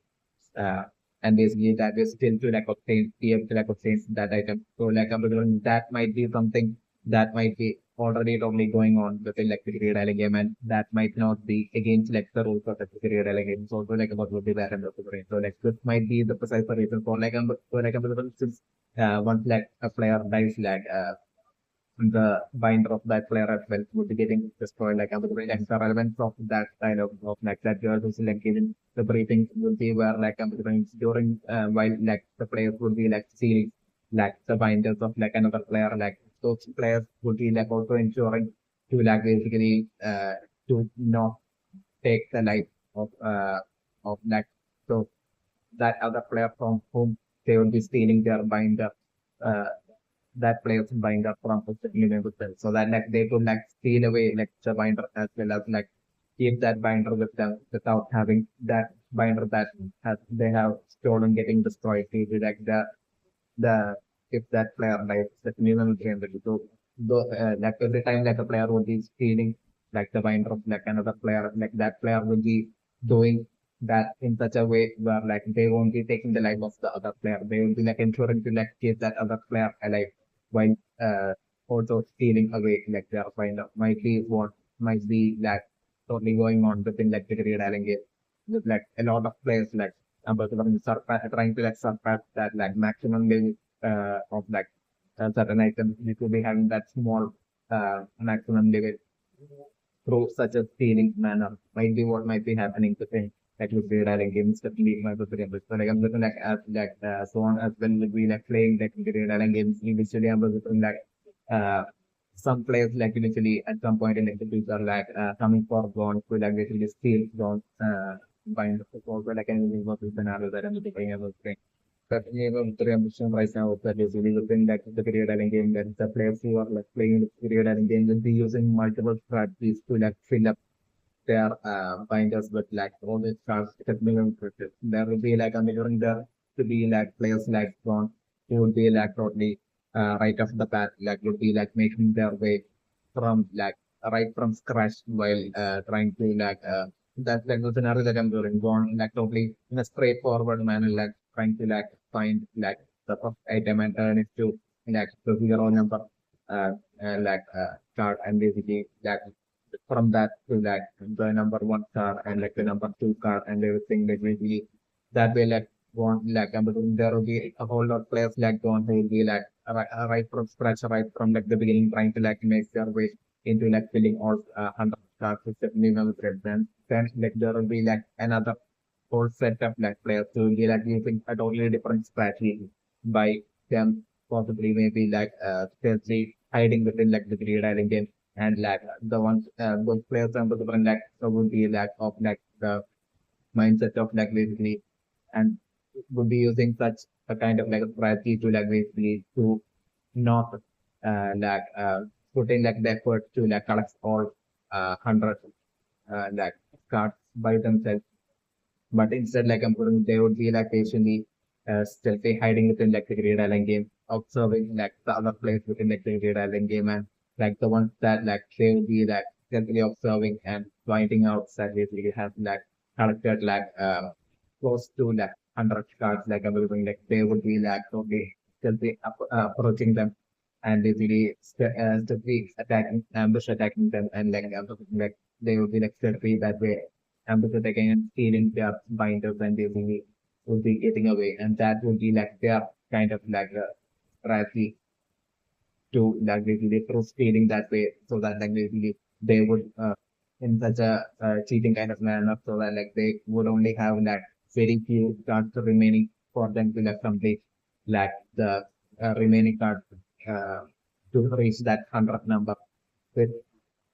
and basically that is still to like obtain be able to like obtain that item. So like that might be something that might be already totally going on within like the Greed Island game, and that might not be against like the rules of the Greed Island game. So also like about would be that and the brain. So like this might be the precise reason for like for like since once like a player dies like the binder of that player as well would be getting destroyed. Like, like the relevance of that kind of like that girl who's like given the briefing would be where like during while like the players would be like seeing like the binders of like another player, like those players would be like also ensuring to like basically to not take the life of like so that other player from whom they will be stealing their binder. Uh, that players binder from the so that like they could like steal away like the binder as well as like keep that binder with them without having that binder that has they have stolen getting destroyed due to like the if that player like the minimum game so like every time like a player would be stealing like the binder of like another player like that player will be doing that in such a way where like they won't be taking the life of the other player. They will be like ensuring to like keep that other player alive while also stealing away like their binder. Might be what might be like totally going on within like the Greed Island game. With like a lot of players like trying to like surpass that like maximum limit of like certain items. You could be having that small maximum limit through such a stealing manner. Might be what might be happening to things like with the dialing games that leave my preference. So like I'm looking like so on as well with we like playing like the dialing games initially I'm looking like uh some players like initially at some point in the future like coming for gold to like basically steal gold bind also like anything was scenario that I'm looking at but the ambition right now of that is really within that the period dialing game that the players who are like playing the period dialing game will be using multiple strategies to like fill up their binders with like all the cards that minimum purchase. There will be like during there to be like players like Ron who would be like totally right off the bat like would be like making their way from like right from scratch while trying to like that's like the scenario that I'm doing Ron like totally in a straightforward manner like trying to like find like the first item and turn it to like the zero number card and basically like from that to like the number one car and like the number two car and everything that will be that way like want like there will be a whole lot of players like going who will be like right from scratch right from like the beginning trying to like make their way into like filling all 100 cars with the minimum then like there will be like another whole set of like players who will be like using a totally different strategy by them possibly maybe like stealthily hiding within like the Greed Island game and like the ones those players and the different like so would be like of like the mindset of like basically and would be using such a kind of like a strategy to like basically to not like put in like the effort to like collect all 100 like cards by themselves but instead, like I'm putting, they would be like patiently stealthy hiding within like the Greed Island game, observing like the other players within like the Greed Island game, and like the ones that like they would be like stealthily observing and pointing out that basically have like collected like close to like 100 cards like available. Like they would be like okay, stealthy approaching them and basically stealthy attacking, ambush attacking them, and like they would be like stealthy that way because they can stealing their binders and they will be getting away. And that will be like their kind of like a strategy to like basically through stealing that way so that like basically they would in such a cheating kind of manner so that like they would only have like very few cards remaining for them to like complete like the remaining cards uh, to reach that 100 number with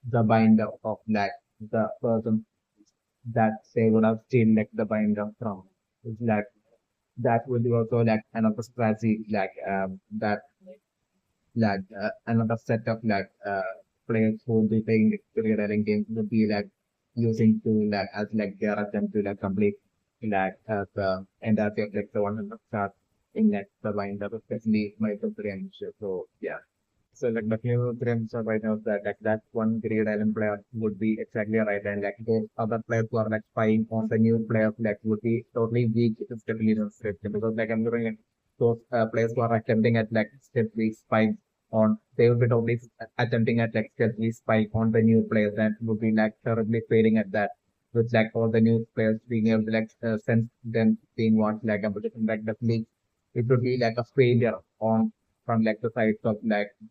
the binder of like the person that they would have seen like the binder from. It's like that would be also like another strategy like that like another set of players who will be playing real games would be using to as their attempt to complete the entirety of the 100 stars in the binder, especially my preference. So yeah. So the few dreams are right now that one Greed Island player would be exactly right, and those other players who are spying on the new players would be totally weak stability in script, because I'm doing those players who are attempting at steadily spying on, they will be totally attempting at steadily spying on the new players, and would be terribly failing at that, with all the new players being able to sense them being what definitely it would be a failure on from the sides of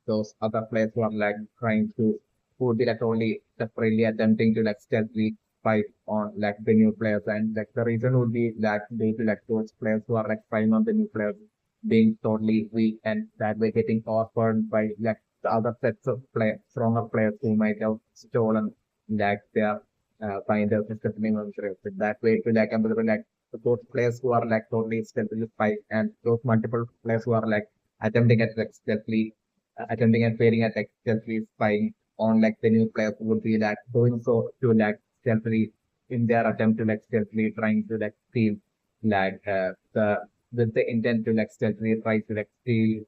those other players who are trying to, who would be only desperately attempting to stealthily fight on the new players, and the reason would be due to those players who are fighting on the new players being totally weak, and that way getting overpowered by the other sets of stronger players who might have stolen their finders, especially on the that way to those players who are totally stealthily fight, and those multiple players who are attempting at stealthily attempting and failing at stealthily spying on the new players would be doing so to stealthily in their attempt to stealthily trying to steal the with the intent to stealthily try to steal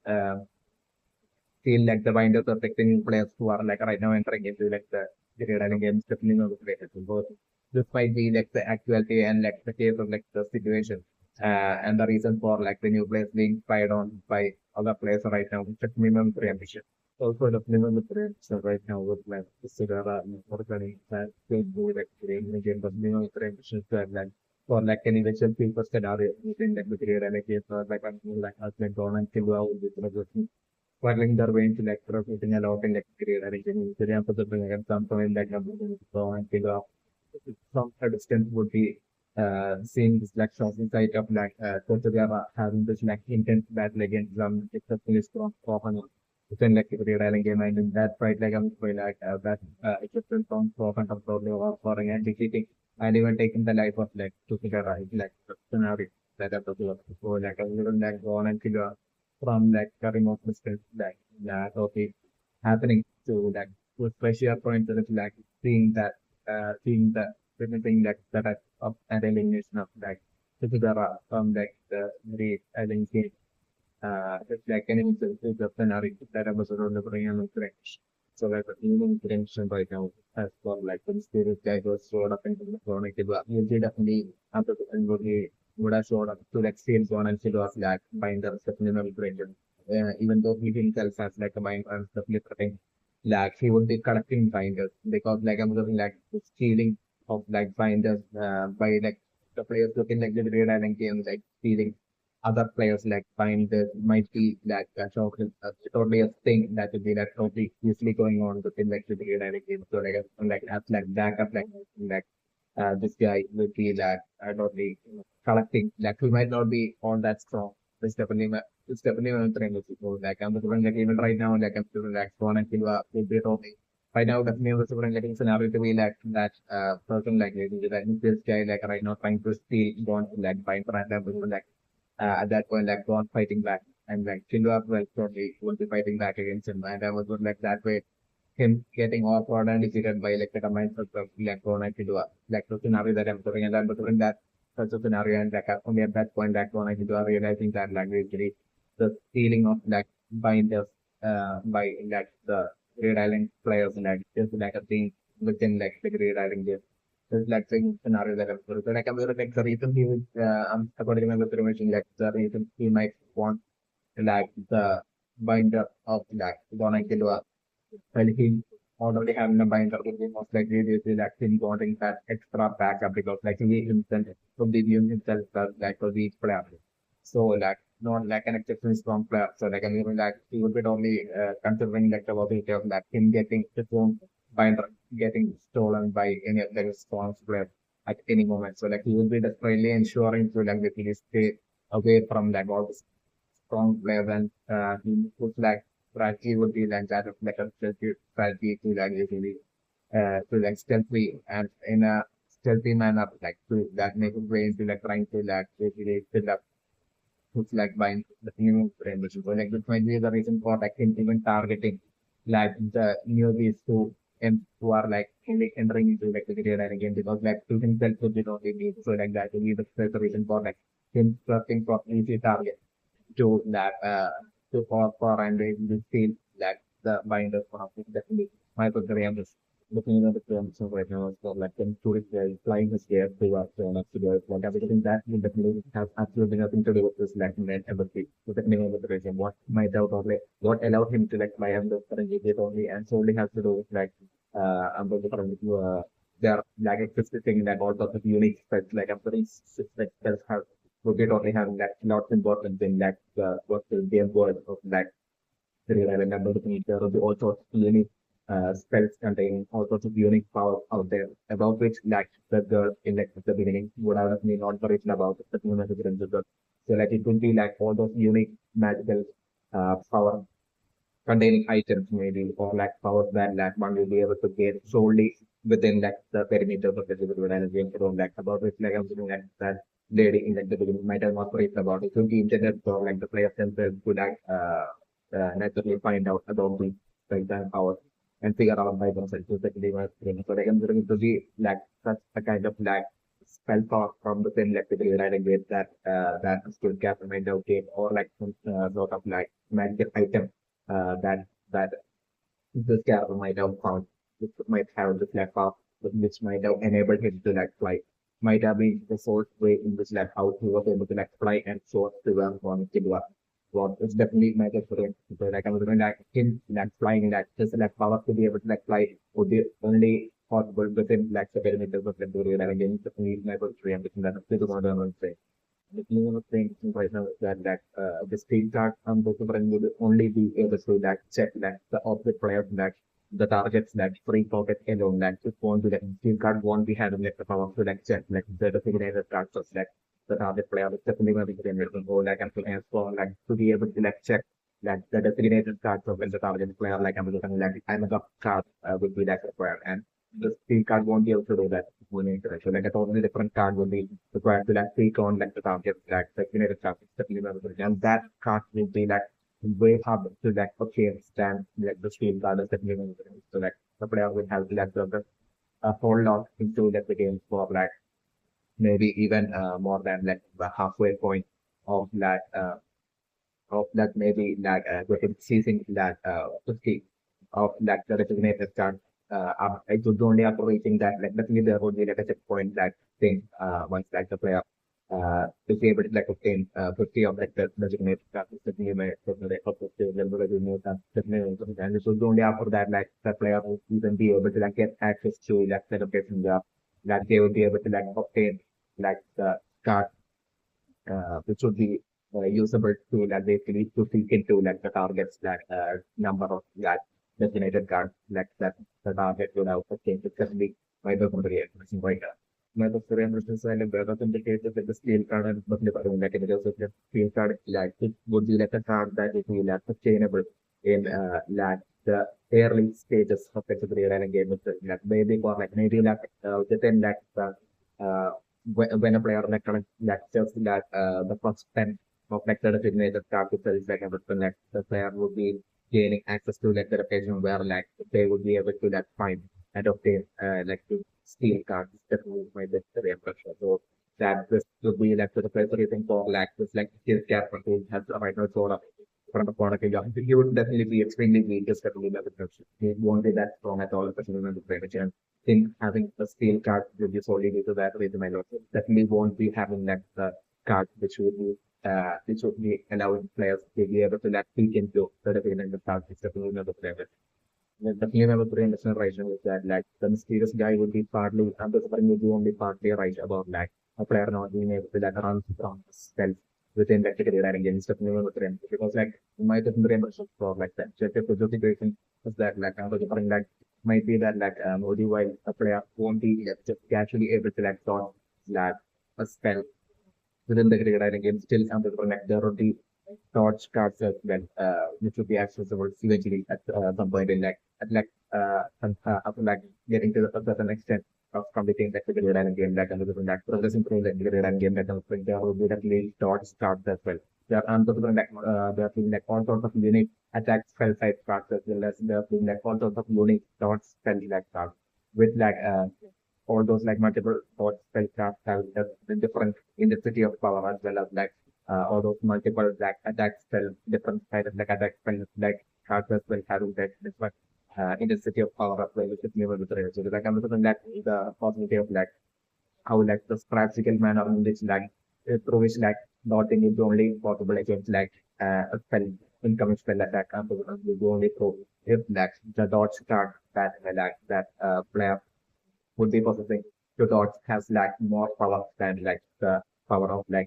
the binders of the new players who are right now entering into the running games definitely not related to both. This might be the actuality and the case of the situation, and the reason for the new players being spied on by other players right now, which is minimum preemption. Also the minimum preemption right now with Sidara and Forgani that will do the game of minimum preemption to for any eventual people scenario within the create and a case or us Don and Silva would be whirling their way into putting a lot in create and the ramp of the bring at some point Don and Silva from a distance would be seeing this shopping site of Tortuga having this intense battle against some successfully strong opponent within the railing game, and in that fight I'm going that equipment from and probably overpowering and defeating and even taking the life of Tortuga the scenario that I've talked about before, a little gone and figure from a remote distance that okay happening to with pressure point to seeing that seeing the witnessing that of an elimination of Together from the great island game. It's an instance of scenario that I was delivering on French. So the human intention right now as for the spirit guy was showed up into the chronic. You did definitely after the would have showed up to sales one and still was binder subliminal brain. Even though he himself has a mind and definitely he would be collecting binders because I'm looking stealing of binders by the players looking the Red Island game stealing other players binders might be totally a thing that would be totally usually going on within the Red Island game. So as backup this guy will be totally collecting we might not be on that strong. It's definitely one trend to go I'm doing even right now I'm doing one and will be totally right now definitely was getting scenario to be person this guy right now trying to steal gone find for example at that point gone fighting back and Chilwell will totally will be fighting back against him, and I was good that way him getting awkward and defeated by the combined of Gone and Chilwell the scenario that I'm doing, and I'm doing that such a scenario, and only at that point Gone and Chilwell realizing that basically the stealing of binders by the Great Island players is a thing within the Great Island game. It's the scenario that I'm sort of I'm the reason he would according to my information the reason he might want the binder of Donna Kilua while he already having a binder would be most likely due to him wanting that extra backup because he himself would be viewing himself as a weak player. So not an exceptionally strong player. So I'm even he would be only considering the possibility of him getting his own binder getting stolen by any of the strong players at any moment. So he will be desperately ensuring to basically stay away from all the strong players, and he would strategy would be that of a strategy to basically to stealthy and in a stealthy manner to that make way into trying to basically build up who's like buying the new brain machine. So like this might be the reason for like him even targeting like the newbies who are like entering into like the career and again because like to himself would be only need so like that will be the reason for like him searching for easy target to that for and we feel that the binder for definitely my program is looking at the terms of right now so like them tourist flying the scare to us and us to do it like everything that will definitely have absolutely nothing to do with this Latin and empathy with the name of the region what might doubt or like what allowed him to like fly on the current it only and solely has to do with like I'm going to their like existing that all sorts of unique specs like I'm very like have would be totally having that lots important thing that what the game word of that serial I remember looking there will be all sorts of unique spells containing all sorts of unique power out there about which like the girl in like the beginning would have been not information about the human experience of the so like it would be like all those unique magical power containing items maybe or like powers that like one will be able to get solely within like the perimeter of the physical energy and around like about which like I'm saying like that lady in like the beginning might have not briefed about it. Could be internet or like the players themselves could like naturally find out about the like the power and figure out by themselves so that they were so like I'm going to be like such a kind of like spell power from within like the writing with that that skill cap might have gained or like some sort of like magic item that this character might have found, which might have the flat path, which might have enabled him to like fly. Might have been the source way in which like how he was able to like fly and soar to where on Kibwa. Well, it's definitely matter for him. So like I was going like him like flying like just like power to be able to like fly would be only possible within like the perimeters of the Durian and again definitely never free and that's the modern say. The thing of things right now is that the speed card also would only be able to that check that the opposite player that the targets that free pocket alone that just want to that speed card won't be having like the power to like check like the designated cards of like the target player is definitely going to be generated or like and to ask for like to be able to like check that the designated cards of the target player like I'm looking like I'm a card would be like required and the speed card won't be able to do that when you interact. So like a totally different card will be required to like click on like the target like the generated target and that card will be like way harder to like obtain than like the speed card is definitely so like the player will have to like hold on into like the game for like maybe even more than like the halfway point of of that maybe like within seizing that 50 of like the designated card it would only after reaching that like definitely there would be like a checkpoint that thing once like the player to be able to like obtain 50 of like the designated card definitely may definitely up to the level of the definitely and this would only after that like the player would even be able to like get access to like the location there that they would be able to like obtain like the card which would be usable to like basically to click into like the targets that number of that designated card like that the target will have obtained successfully by the company right my the versus and the indicated with the steel card and but like it is the steel card like it would be like a card that it will like sustainable in like the early stages of the career and game with like maybe or like maybe like within like uh, when a player like that just that the first 10 of like the designated card itself is like everything like the player would be gaining access to like the location where like they would be able to like find and obtain like to steal cards that would my best impression. So that this would be like the player thing for like this like his character who has a right now sort of front of product again. He would definitely be extremely weak, just definitely the description. He won't be that strong at all, especially when the player think having a steel card will be solely due to that reason. I know definitely won't be having like the card which would be allowing players to be able to like peek into the definitely the card is definitely another player. Definitely another brain generation is that like the mysterious guy would be partly and the suffering would be only partly right about like a player not being able to like run from self within that category and again it's definitely another brain because like my different brain for like that. So if the situation is that like I'm suffering like might be that like only while a player won't be just casually able to like sort that a spell within the cricketing game still some people like there would be torch cards as well which would be accessible eventually at some point in like at like after like getting to the certain extent of completing that cricketing game like and that progressing through the cricketing game that there would be definitely torch cards as well there are like all sorts of unique attack spell type cards as well as there are like all sorts of unique dot spell like cards with all those like multiple dot spell cards have the different intensity of power as well as all those multiple like attack spell different kind of like attack spell like cards as well having that different intensity of power as well which is never with the so like I'm looking at the possibility of how the practical manner in which through which dotting is only possible against a spell incoming spell attack will go only through if the dots card that player would be possessing to dots has more power than the power of the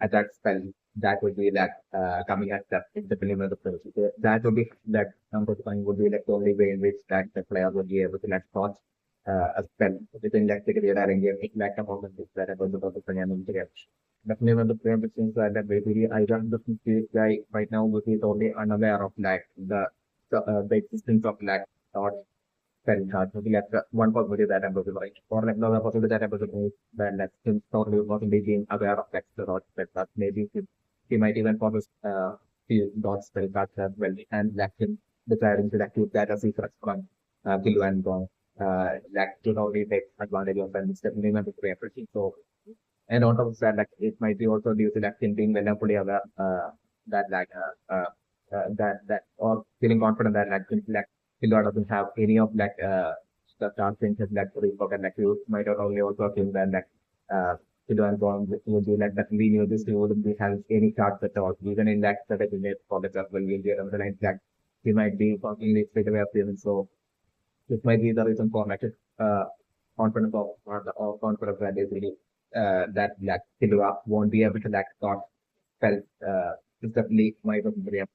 attack spell that would be coming at the beginning of the play. So that would be number one would be the only way in which the player would be able to dodge a spell within the career and game a moment is that about the player and the definitely one of the player which means that basically I run the guy right now which is only unaware of the existence of dot spell card. So one possibility that I'm going to write. Or another possibility that I'm going to make that since totally possibly being aware of the dot spell card. Maybe he might even possess few dot spell cards as well and him deciding to keep that as secret from kill and go. To only take advantage of and it's definitely not a prayer. So and on top of that, it might be also due to him being well fully aware that or feeling confident that Killua doesn't have any of the chance changes Reebok and you might not only also think that Killua and Gon would be definitely knew this, he wouldn't be having any cards at all. Even in that designated pocket as well, we'll be around the line he might be fucking straight away appearing. So this might be the reason for confidence or confidence that is really that Killua won't be able to thought felt is definitely my opinion.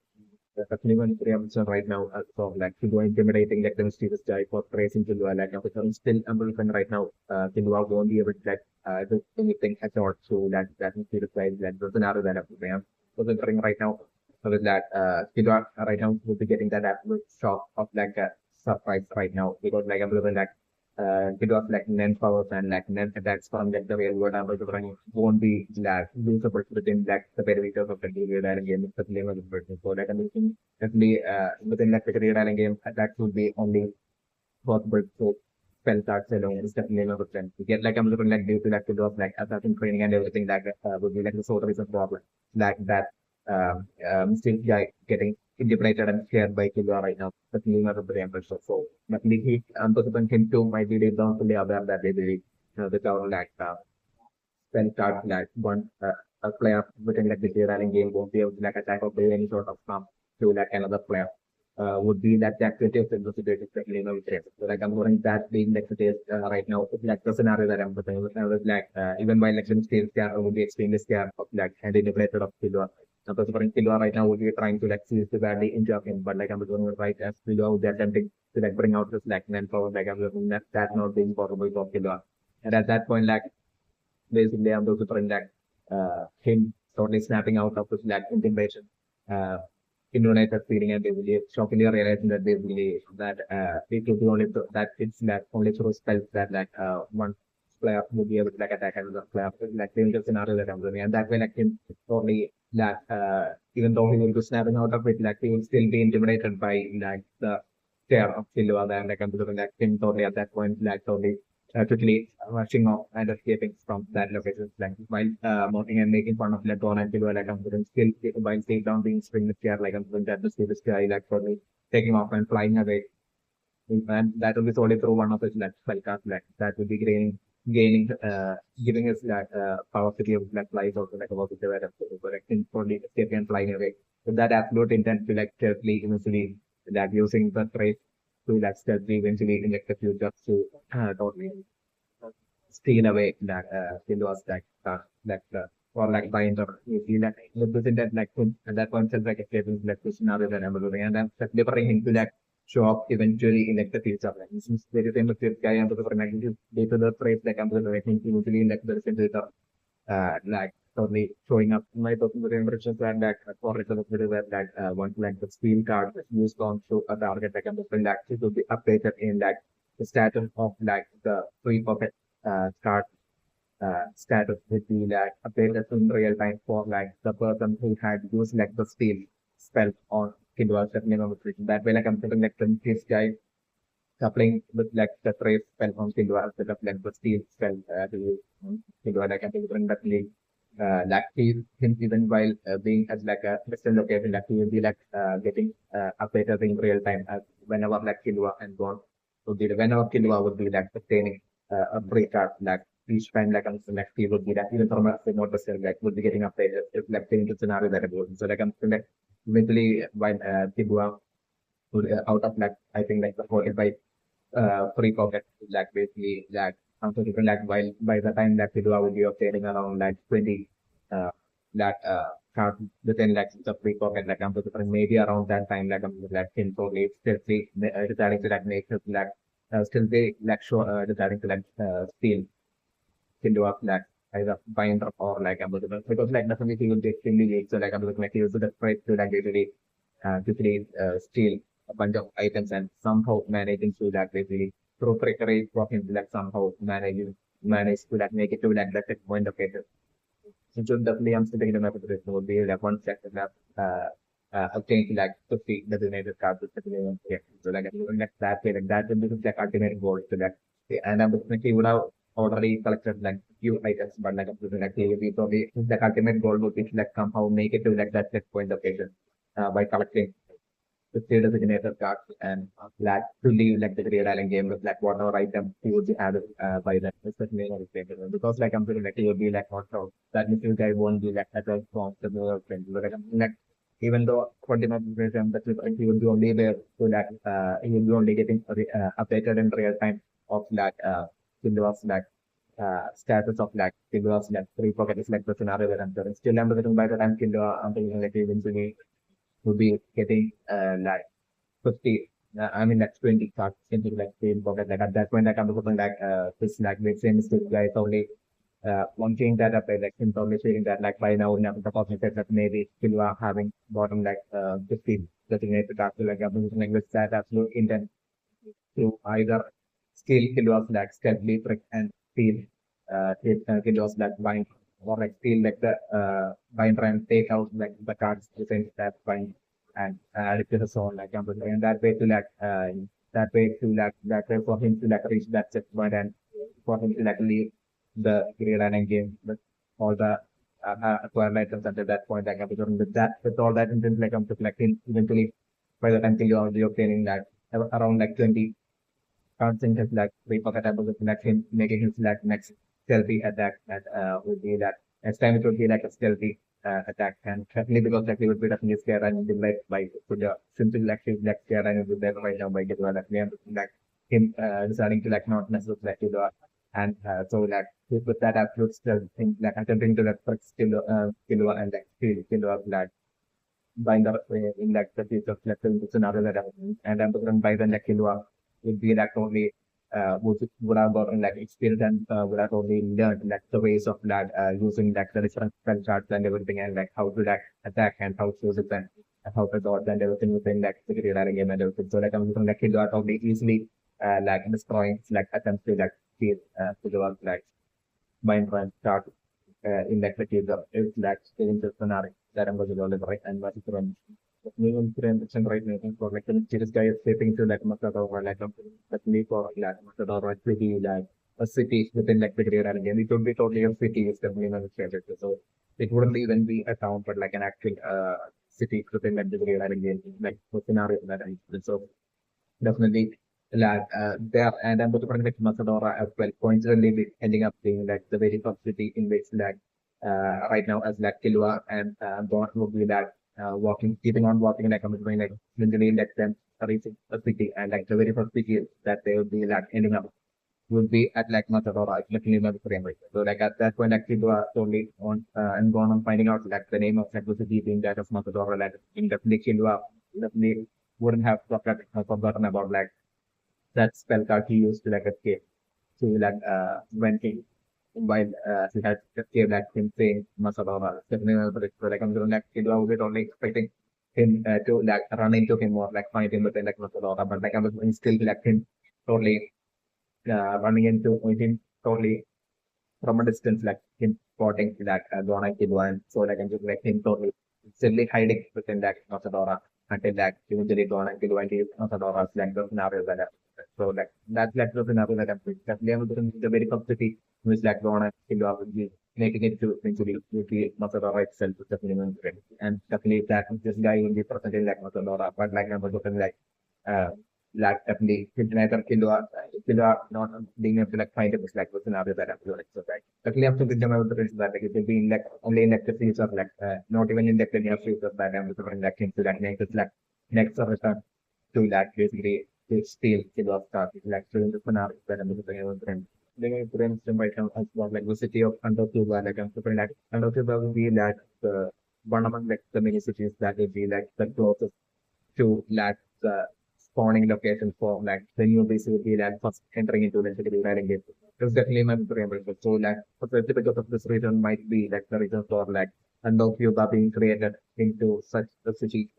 Definitely one preemption right now so Killua intimidating the mysterious guy for tracing Killua if I'm still American right now Killua won't be able to do anything at all so that mysterious guy the scenario that I'm considering right now so with Killua right now will be getting that absolute shock of a surprise right now because I'm looking it was NEN powers and NEN attacks from the real world running won't be usable within the perimeters of the GreedIsland game, especially with the person. So I'm thinking definitely within the GreedIsland game that would be only possible to spell cards alone is definitely not a trend. To get I'm looking due to to do of assassin training and everything would be the sort of reason problem. That still getting interpreted and shared by Killua right now. But not a very ambitious. So but he him too might be down fully aware that they really without spell card one a player within the GreedIsland game won't be able to attack or do any sort of harm to another player would be that the activity of the situation is definitely no trade. So I'm going that being the case right now, it's the scenario that I'm putting with even my election stage scared would be extremely scared of and integrated of Killua. Because for Killua right now would be trying to seize the badly injure him, but I'm going right as Killua would be attempting to bring out this manpower I'm looking that not being possible for Killua. And at that point basically I'm going to bring him totally snapping out of this intimidation. Indonesian feeling and basically shockingly realizing that basically it will be only that it's only through spells that one player will be able to attack another player dangerous scenario that I'm doing and that way him probably even though he will be snapping out of it he will still be intimidated by the fear of Silva and I'm doing him totally at that point totally quickly rushing off and escaping from that location, while mocking and making fun of Leton and Silva, I'm doing still while staying down being spring the sky, I'm doing that to see the sky, for me, taking off and flying away. And that will be solely through one of his spell cards, that will be giving us power to give flies also about the develop, correcting totally escaping and flying away. With that absolute intent to carefully, eventually, using the trait to stealthily eventually inject the future to totally steal away Silva's or bind or you feel within that at that point self escaping scenario that I'm doing and I'm delivering him to show up eventually in the future. Since there is a fifth guy and the due to the phrase I'm doing usually in the center totally showing up my personal impressions and for example where one the steel card is used on to a target I'm different actually to be updated in the status of the free pocket card status would be like updated in real time for like the person who had used like the steal spell on Killua settling on the situation. That way, like I'm thinking like this guy coupling with like the trace spell on Killua instead of like the steal spell to use on Killua. Like I'm thinking that like him even while being at like a distant location, like he will be like getting updated in real time as whenever like Killua and Gon would be whenever Killua would be like obtaining a free card, like each time like I'm like he would be like even from a remote perspective, like would be getting updated if like the scenario that it was. So like I'm like eventually while Killua would out of like I think like the 45 free pocket like basically like something different like while by the time that Killua will be obtaining around like 20 uh that card within like the free pocket like I'm different maybe around that time like I'm like in totally still deciding to like make it like still they like sure deciding to like steal into a flat either bind or like able because like definitely he will be extremely weak. So like able to make use of the price to like literally steal a bunch of items and somehow managing to like basically through trickery for him to like somehow manage to like make it to like that point of it. So definitely I'm still taking my position would be like one second that obtain like 50 designated cards with the yeah. So like that way like that will be like ultimate goal to that. And I'm definitely would have already collected like few items, but like like we probably the ultimate goal would be to like somehow make it to like that set point location by collecting the three designated cards and like to leave like the Great Island game with like whatever item he would be added by them, especially in the because like I'm feeling like he will be like not so that means you guys won't be like at a strong to the friend. But like, like even though 20 minutes that he will be only there so that he will be only getting updated in real time of that Kindle's like status of like Kindle's like three pocket is like the scenario that I'm doing. Still I'm looking by the time Kindle I'm thinking like eventually would be getting like 50 I mean like 20 cards into like the pocket like at that point like I'm looking like this like the same mistake guys only one thing that up like him probably saying that like by now the possibility that maybe still are having bottom like 50 designated cards so, like I'm looking with that absolute intent to either scale kilos like steadily trick and steal kilos like bind or like steal like the binder and take out like the cards within that bind and add it to the zone like and that way to like that way to like that way for him to like reach that set point and for him to like leave the Great Island game with all the acquired items until that point like with that with all that intent like I'm to collect eventually by the time till you're obtaining that around like 20 constant his like repocketable with next him making his like next stealthy attack that would be that next time it would be like a stealthy attack and certainly because like he would be definitely scared and delayed by the simple like his like scared and would be there right now by get one like him deciding to like not mess with like the and so like with that absolute stealth thing like attempting to like kill and like kill like binder in like the future of like it's another that and I'm going by the like Kilwa would be like only would have gotten like experience and would have only learned like the ways of that using like the different spell charts and everything and like how to like attack and how to use it and how to dodge and everything within like the Great Island game and everything. So like I'm using like Kilwa only easily like destroying like attempts to like steal Kilwa like mind run chart in like the case of it's like in the scenario that I'm going to roll it right and what is from new interaction right now for like the serious guy is shaping to like Masada or like but me for like Masada or city like a city within like the Great Island game. It would be totally a city is definitely not a strategy. So it wouldn't even be a town but like an actual city within like the Great Island game like the scenario that I so definitely like there and I'm going to like Masadora as well coincidentally ending up being like the very first city in which like right now as like Kilwa and Bon will be that walking keeping on walking like I'm going like literally let them reaching a city and like the very first city that they will be like ending up would be at like Matadora, literally not the frame rate. So like at that point actually do totally on and gone on finding out like the name of like the city being that of Matadora like in definitely Kilwa definitely wouldn't have forgotten about like that spell card he used to like escape to like when he while he had escaped like him saying Masadora. Definitely another so like I'm gonna like I was only expecting him to like run into him or like find him within like Masadora, but like I was still like him totally running into him totally from a distance, like him spotting that Donna Kidwan. So like I'm just like him totally still hiding within that Nosadora until that eventually Donna Kidwan is Nosadora's like the scenario that so like that's like the scenario that I'm definitely able to the very complexity which like Donna Kidwan will be making it to eventually the Nosadora itself is definitely going to and definitely that this guy will be presented like Nosadora, but like I'm looking uh, like definitely neither Killua not being able to like find a like the scenario that I'm doing. So right. Luckily after the demo the is that like it will be in like only in like the series of like not even in like the near future that I'm referring like into that next return to that basically to steal Killua stuff. It's like doing the scenario that I'm referring. For instance, right now, as well, like the city of Andokuba, like I'm referring like Andokuba will be like the one among like the many cities that will be like the closest to like the spawning location for like the new basically like first entering into the city running it. It's definitely my favorite. So like especially because of this reason might be like the reason for like Undocuba being created into such a city.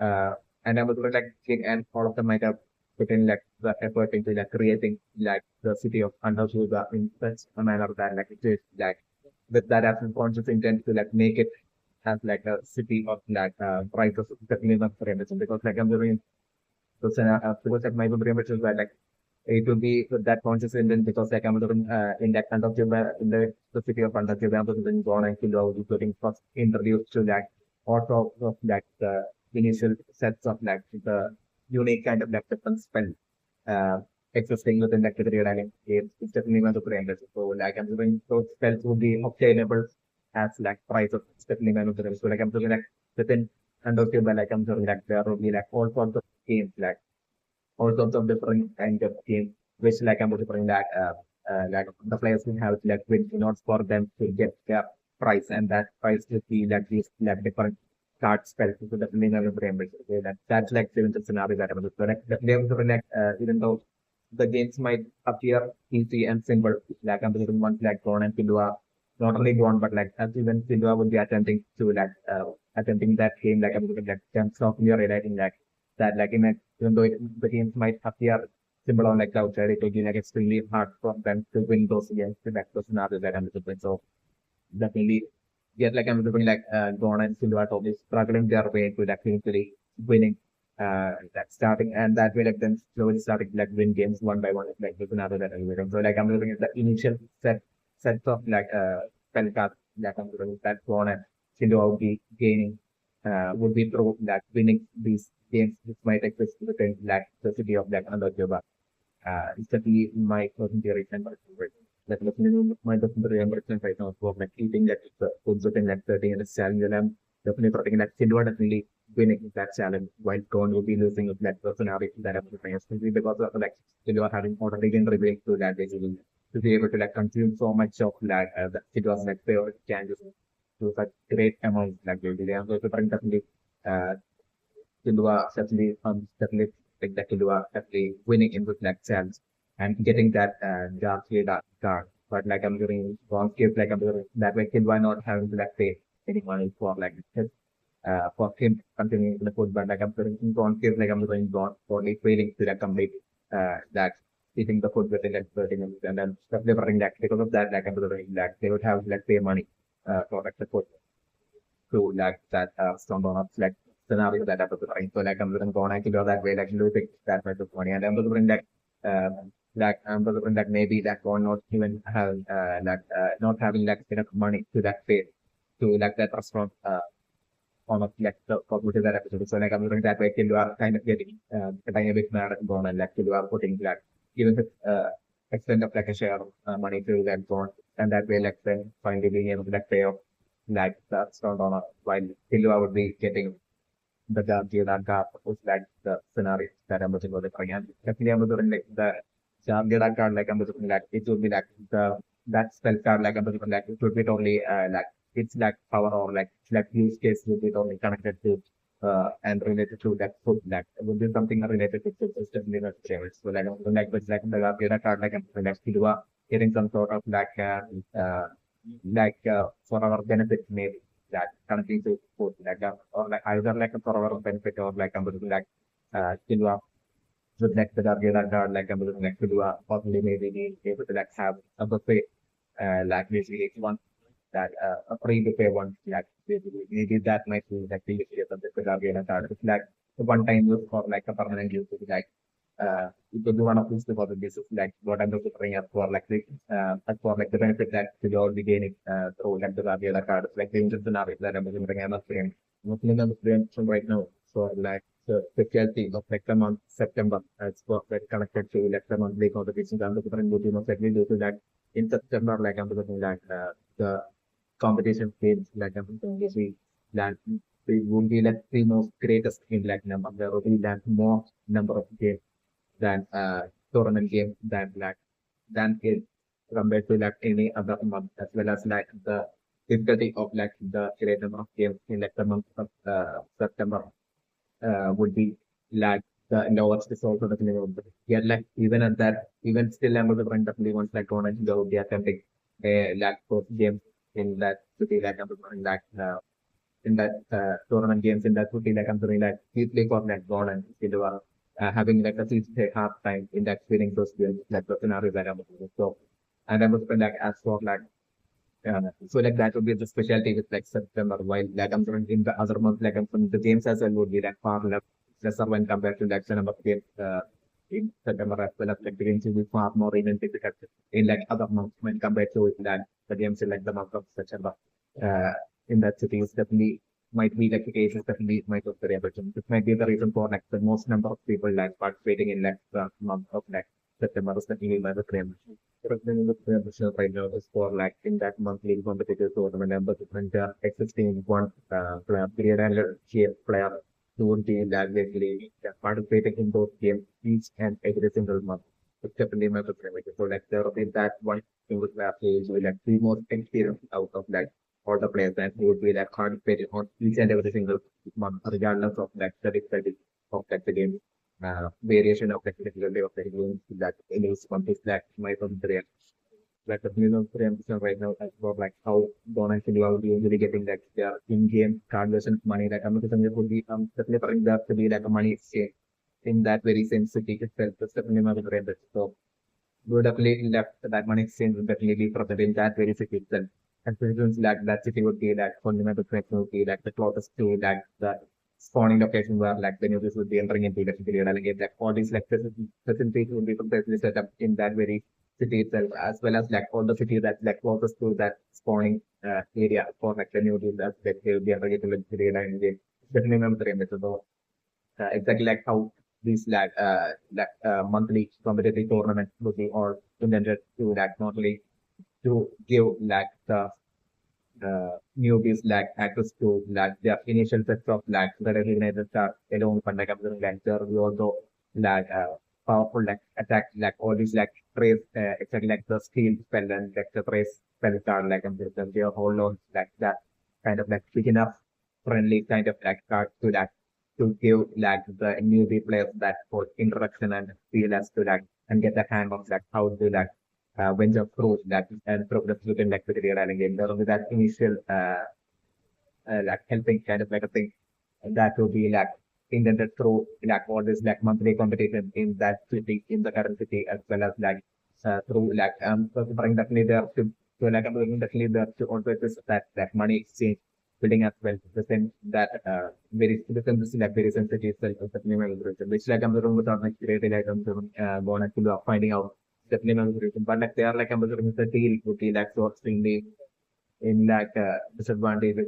Uh and I was like and all of them might have put in like the effort into like creating like the city of Undocuba in such a manner that like it is like with that as a conscious intent to like make it as like a city of like prices definitely not for ambition because like I'm doing because like my ambition is that like it will be with that conscious intent because like I'm doing in that kind of in the city of Andacuba I'm doing born and killed out including first introduced to that auto of that initial sets of like the unique kind of like different spell uh, existing within the category running games is definitely one of the ambition. So like I'm doing those spells would be obtainable as like price of definitely one of the so like I'm doing like within Andacuba like I'm doing like there will be like all sorts of games like all sorts of different kind of games, which like I'm referring that like the players will have like win notes for them to get their price, and that price will be like these like different card spells. So definitely never frame it. Okay, that's like the scenario that I'm referring. They have to like even though the games might appear easy and simple, like I'm referring one like Gone and Killua, not only Gone but like as even Killua would be attempting to like attempting that game like I'm referring like terms of your relating that like in a, even though the games might appear similar on like outside, it will be like extremely hard for them to win those games to back those scenarios that I'm looking. So definitely get like I'm looking like Gona and Silva totally struggling their way to like eventually winning that starting and that way like then slowly starting to like win games one by one like with another that I'm winning. So like I'm looking at the initial sets of like spell cards that I'm looking that Gona and Silva will be gaining would be through that winning these games which might exist within like the city of like Andojoba. It's definitely my personal theory and personal version. Like definitely my personal version right now of like eating that food within like 30 and a challenge and I'm definitely protecting that Silva definitely winning that challenge while Tron will be losing with that personality that I'm preparing, especially because of like Silva having already been revealed to that basically to be able to like consume so much of like that Silva's like favorite changes to such great amounts like they are also definitely uh Kilua definitely like the Kilua definitely winning in with like chance and getting that dark dark card. But like I'm doing wrong skills like I'm doing that way Kilua not having to like pay any money for like his for him continuing in the food, but like I'm doing wrong skills like I'm doing wrong for like failing to like complete that eating the food within like 30 minutes and then delivering that because of that like I'm doing that they would have like pay money for like the food to like that strong on like scenario that I was trying. So like I'm looking for actually go that way, like losing that much of money. And I'm looking like I'm looking that maybe that one not even have like not having like enough money to that pay to like that restaurant on of like the computer that episode. So like I'm looking that way till you are kind of getting getting a bit mad at gone and like till you are putting like even if extent of like a share of money to that gone and that way like then finally being able to like pay off like that's not on a while till you would be getting the gap was like the scenario that I'm looking for the again. Definitely I'm looking like the Gap card like I'm looking like it would be like the that spell card like I'm looking like it would be totally like it's like power or like use case would be totally connected to and related to that food like it would be something related to food system not change. So like I'm looking like with like the Gap card like I'm looking like Killua getting some sort of for our benefit maybe that connecting to food like or like either like for our benefit or like I'm looking like Killua with like the target that are like I'm looking like Killua possibly maybe be able to like have a buffet like basically it's one that a free to pay one like maybe that might be like the use of the Gabriela card. It's like a one time use or like a permanent use. It's like you could do one of these deposit basis like what I'm looking at for like the for like the benefit that you already gaining through like the Gabriela card. It's like the interest scenario that I'm looking at looking at the frame from right now. So like the specialty of like the month September as for like connected to like the monthly competitions. I'm looking at exactly due to that in September like I'm looking at the competition fields like we that we would be like the most greatest in like number. There will be like more number of games than tournament games than it compared to like any other month as well as like the difficulty of like the great number of games in like the month of September would be like the lowest is also the minimum. Yet like even at that even still I'm able to run the once like tournament go be attempting like first games in that city like I'm in that tournament games in that city like I'm doing like deeply for like gone and still having like at least a half time in that feeling those games like the scenario that I'm doing. So and I was like as for like so like that would be the specialty with like September, while like I'm doing in the other month, like I'm from the games as well would be like far less lesser when compared to like the number of games in September as well as like the games will be far more even difficult in like other months when compared to like the games in like the month of September. Uh, in that city is definitely might be like the case is definitely might be very average. This might be the reason for like the most number of people like participating in like the month of like September is definitely by the same. Representing the membership right now is for like in that monthly competitive tournament member different existing one player period and shape player who would be that basically participating in those games each and every single month. It's definitely my favorite. So like there will be that one single player players with like three more experience out of like all the players that would be like participating on each and every single month regardless of like the difficulty of like the game variation of the difficulty of the game that is complex that my computer like the minimum preemption right now as for like how Don and Silva will be usually getting like their in-game card version of money that American would be definitely for that to be like a money exchange in that very same city itself. That's definitely my favorite. So we would definitely left that money exchange would definitely be present in that very city itself. And for instance, like that city would be like fundamental connection would be like the closest to like the spawning location where like the newbies would be entering into the city and again like all these like facilities would be completely set up in that very city itself as well as like all the cities that like closest to that spawning area for like the newbies that they will be entering into the city and again definitely remember the image. So exactly like how these monthly competitive tournaments would be all intended to like not only to give like the newbies like access to like their initial sets of like the recognized stars alone but like observing like there we also like powerful like attack like all these like trace exactly like the steel spell and like the trace spell card like they are hold on like that kind of like big enough friendly kind of like card to that to give like the newbie players that for introduction and feel as to like and get the hang of like how to like venture through that and progress within like the career and game. There will be that initial like helping kind of like a thing that will be like intended through like all this like monthly competition in that city in the current city as well as like through like so bring definitely there to like definitely there to also this that money exchange building as well the same that very this is like very sensitive self definitely which like I'm the room without like really like I'm going to finding out definitely memorization. But like they are like memorizing the deal would be like so extremely in like disadvantage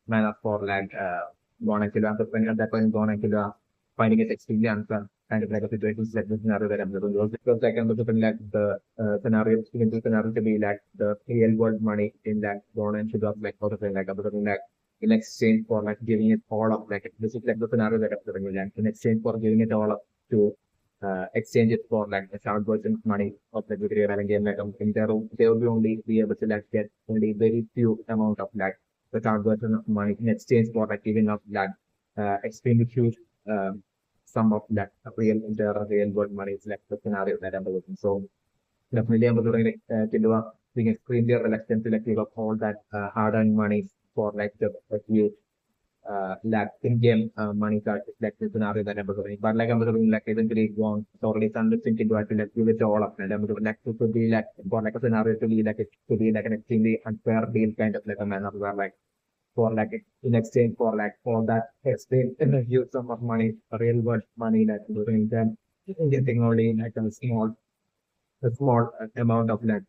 manner for like Gone Killer at that point Gone Killer finding it extremely unfair kind of like a situation like the scenario that I'm looking at. Because like I'm looking like the scenario scenario to be like the real world money in that Gone Killer like sort of thing like I'm looking like in exchange for like giving it all up like this is like the scenario that I'm looking at in exchange for giving it all up to exchange it for like a short version of money of the video and game like in there they will be only be able to like get only very few amount of like the short version of money in exchange for like giving up that extremely huge sum of that real world money is like the scenario that I'm looking. So definitely I'm looking being extremely reluctant to like give up all that hard earned money for like the few like in-game money card like the scenario that I'm doing. But like I'm doing like eventually going totally understand into it like give it all up. And I'm doing like to be like for like a scenario to be like it to be like an extremely unfair deal kind of like a manner where like for like in exchange for like all that extreme in a huge sum of money, real world money that you're doing them getting only like a small amount of like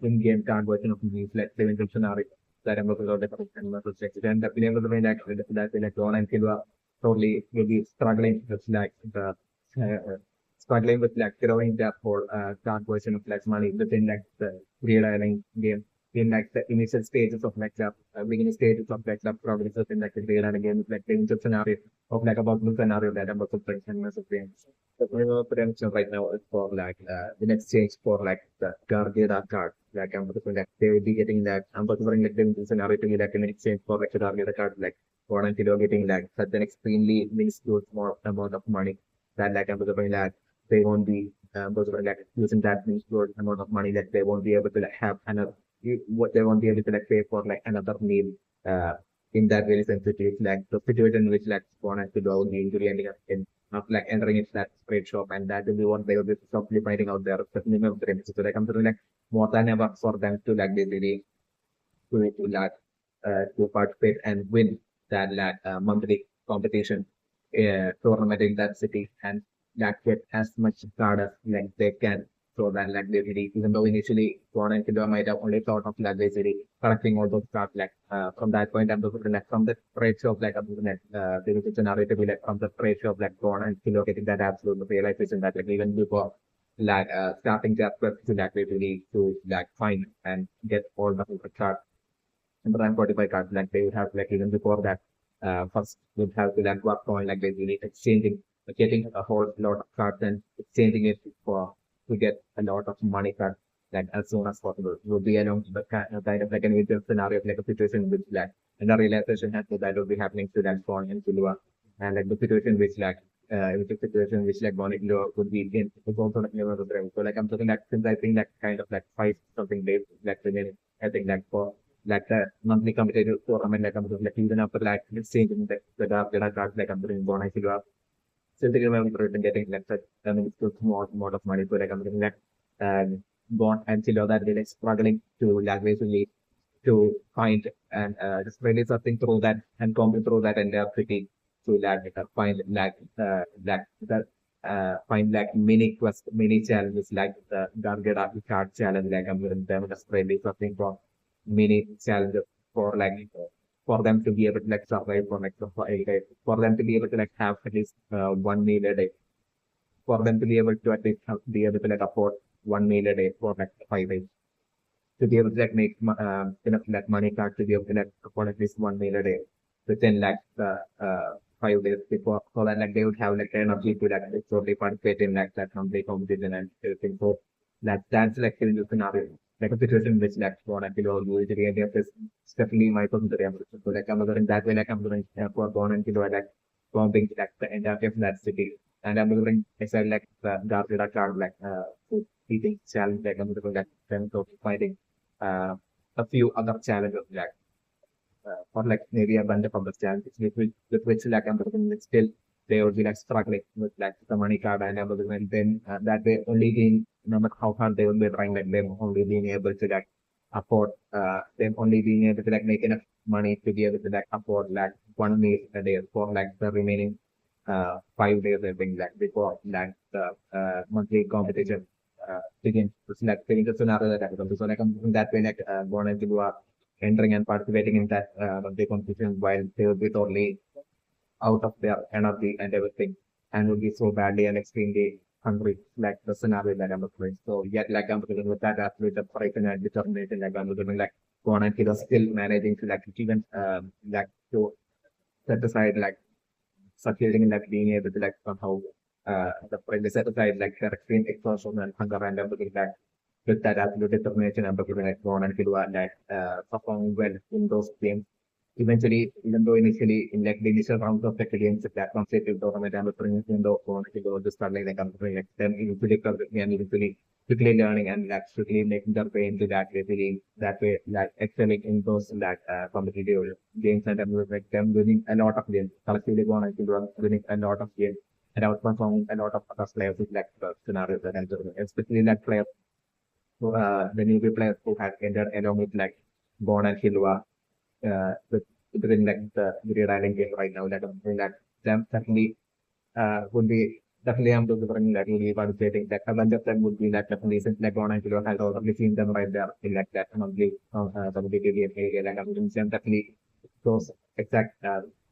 in-game conversion of these like living scenario that I'm looking at the perspective. And the player will be like that like Ron and Silva totally will be struggling with like the struggling with like growing that whole conversion of like money within like the real island game in like the initial stages of like the beginning stages of like the progresses in like the real island game like the scenario of like about the scenario that I'm looking for and massive games. The potential right now is for like in exchange for like the Gargada card. Like I'm looking like they will be getting that I'm looking like the scenario to be like in exchange for like the Gargada card like one and kilo getting like such an extremely minuscule small amount of money that like I'm looking like they won't be like using that minuscule amount of money that they won't be able to like have another what they won't be able to like pay for like another meal uh in that really sensitive like the situation which like one has to go injury ending up in of like entering into that trade shop and that will be what they will be probably finding out there the minimum premises. So like I'm sort of like more than ever for them to like basically to like to participate and win that like monthly competition tournament in that city and that get as much card as like they can so that like basically even though initially Ron and Kidwa might have only thought of like basically collecting all those cards like from that point I'm looking like from the ratio of like there is a narrative like from the ratio of like Ron and Kidwa getting that absolute realization that like even before like starting that quest to like basically to like find and get all the cards and the 45 cards, like they would have like even before that, first would have to like work on like basically exchanging, getting a whole lot of cards and exchanging it for to get a lot of money cards like as soon as possible. Would be along the kind of like an ideal scenario of like a situation which like and the realization has to that would be happening to that Spawn and Silva and like the situation which like which is situation which like Bonnie would be in is also like never the dream. So like I'm talking like since I think like kind of like five something days like remaining, I think like for like the monthly competitive tournament like I'm like even after like exchanging the cards like I'm doing Bonnie Silva. Still thinking about getting like such it's too small amount of money. So like I'm doing like Bond and Silva that they're like struggling to like basically to find and just really something through that and comb through that entire city to like that find like mini quest mini challenges like the Gargada card challenge like I'm with them just really something for mini challenges for like for them to be able to like survive for like for them to be able to like have at least one meal a day for them to be able to at least be able to like afford one meal a day for like 5 days to be able to like make enough like money card to be able to like afford at least one meal a day within like 5 days before so that like they would have like energy to like totally participate in like that complete competition and everything. So like that's like in the scenario. Like a situation which like one and below you really have this it's definitely my personal ambition. So like I'm doing that way like I'm doing for one and below like bombing like the entire of that city. And I'm doing excited like the Garcia card like food eating challenge like I'm doing like them of fighting uh, a few other challenges like or like maybe a bunch of other challenges with which like I'm looking still they would be like struggling with like the money card and everything and then that way only being no matter how hard they will be trying like them only being able to like afford them only being able to like make enough money to be able to like afford like one meal a day for like the remaining 5 days I think like before like the monthly competition begins. It's like getting the scenario that happens. So like I'm in that way like going into entering and participating in that monthly competition while they will be totally out of their energy and everything and will be so badly and extremely hungry like the scenario that I'm looking. So yet like I'm looking with that with the pride and determination like I'm looking like going and still managing to like even like to set aside like succeeding in like being able to like somehow the set aside like their extreme exhaustion and hunger and everything like with that absolute determination and looking like Ron and Kilua that perform well in those games. Eventually, even though initially in like the initial rounds of the games, the platform state tournament and the even though Ron and Kilua just start like I'm like them eventually and eventually quickly learning and like quickly making their way into that way, feeling that way, like excelling in those that competitive games and like them winning a lot of games. Collectively going to winning a lot of games and outperforming a lot of other players with like scenarios that enter, especially like players who the newbie players who had entered along with like Gon and Silva with within like the GreedIsland game right now, like that them certainly would be definitely I'm delivering that will be participating that a bunch of them would be like definitely since like one and kilo has already seen them right there in like that monthly competitive game area like I'm doing them definitely those exact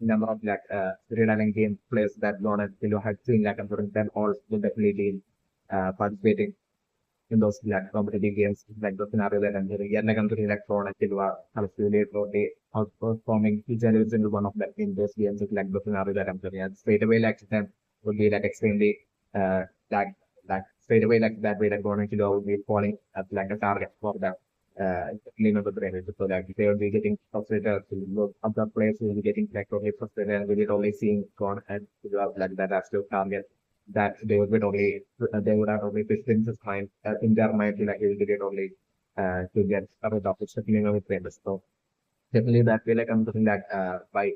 number of like real game players that one and kilo had seen like I'm doing them all will definitely be participating in those like competitive games like the scenario that I'm doing. Yeah, like I'm doing like one and kilo are absolutely totally outperforming each and every single one of them in those games like the scenario that I'm doing. And straight away like them would be like extremely uh like straight away like that way that going to do would be falling as like a target for the clean of the brain. So like they will be getting frustrated to look up the players will be getting like totally frustrated and we will only seeing gone and to do like that as to target that they would be only they would have only this in his mind in their mind like he will get only to get rid of it cleaning of his brain. So definitely that way like I'm doing that by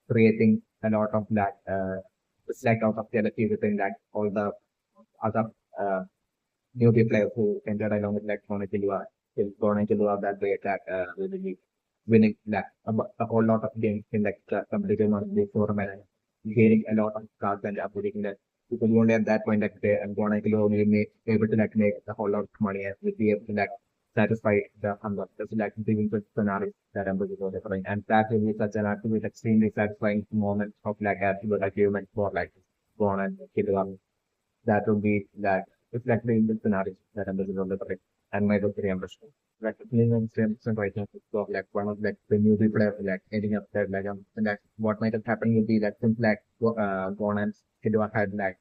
creating a lot of that it's like out of jealousy within that all the other uh, newbie players who entered along with like Konnichiwa is Konnichiwa that way that will be winning that a whole lot of games in like competitive on the tournament and gaining a lot of cards and upgrading that because only at that point like they and Konnichiwa will be able to like make a whole lot of money and will be able to like satisfy the hunger. That's like giving good scenarios that I'm looking for different. And that will be such an absolute extremely satisfying moment of like absolute achievement for like Gon and Killua that would be that reflecting in the scenarios that I'm looking on the topic and my very understand. Like feeling on same right now, so like one of like the newbie player like ending up there like and that what might have happened would be that since like Gon and Killua had like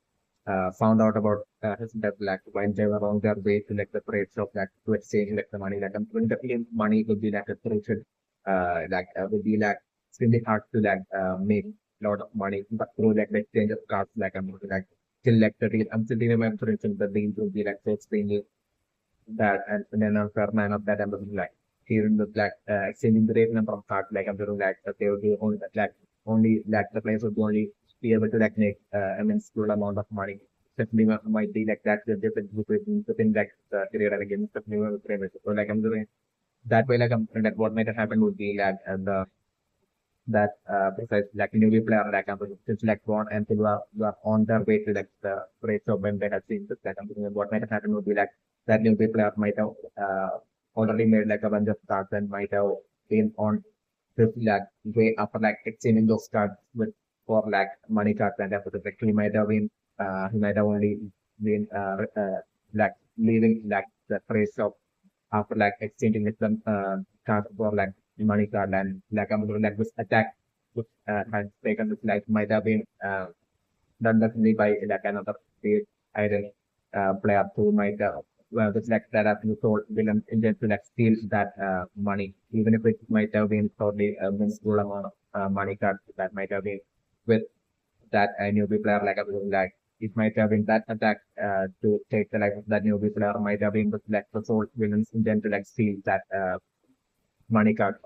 found out about his death like when they were on their way to like the trades of like to exchange like the money like I'm definitely money would be like a crucial would be like extremely hard to like make a lot of money but through like the exchange of cards like I'm like still like the real I'm still remembering the deal would be like so extremely that and then a fair man of that I'm looking like even the like exchanging the great number of cards like I'm doing like they would be only like the players would only be able to like make immense full amount of money. Definitely might be like that's the difference between like the career and again definitely famous. So like I'm doing that way like I'm that what might have happened would be like the that besides like newbie player like since like one and they were on their way to like the race of when they had seen this like I'm thinking what might have happened would be like that newbie player might have already made like a bunch of cards and might have been on this like way after like exchanging those cards with for like money cards and everything. Like he might have only been like leaving like the race of after like exchanging with them card for like money card and like I'm doing like this attack which has taken this like might have been done definitely by like another state iron player who might well this like that has been sold villain intent to like steal that money even if it might have been totally a minuscule amount of money card that might have been with that a newbie player like I was like it might have been that attack to take the life of that newbie player might have been with like the soul villains intent to like steal that money card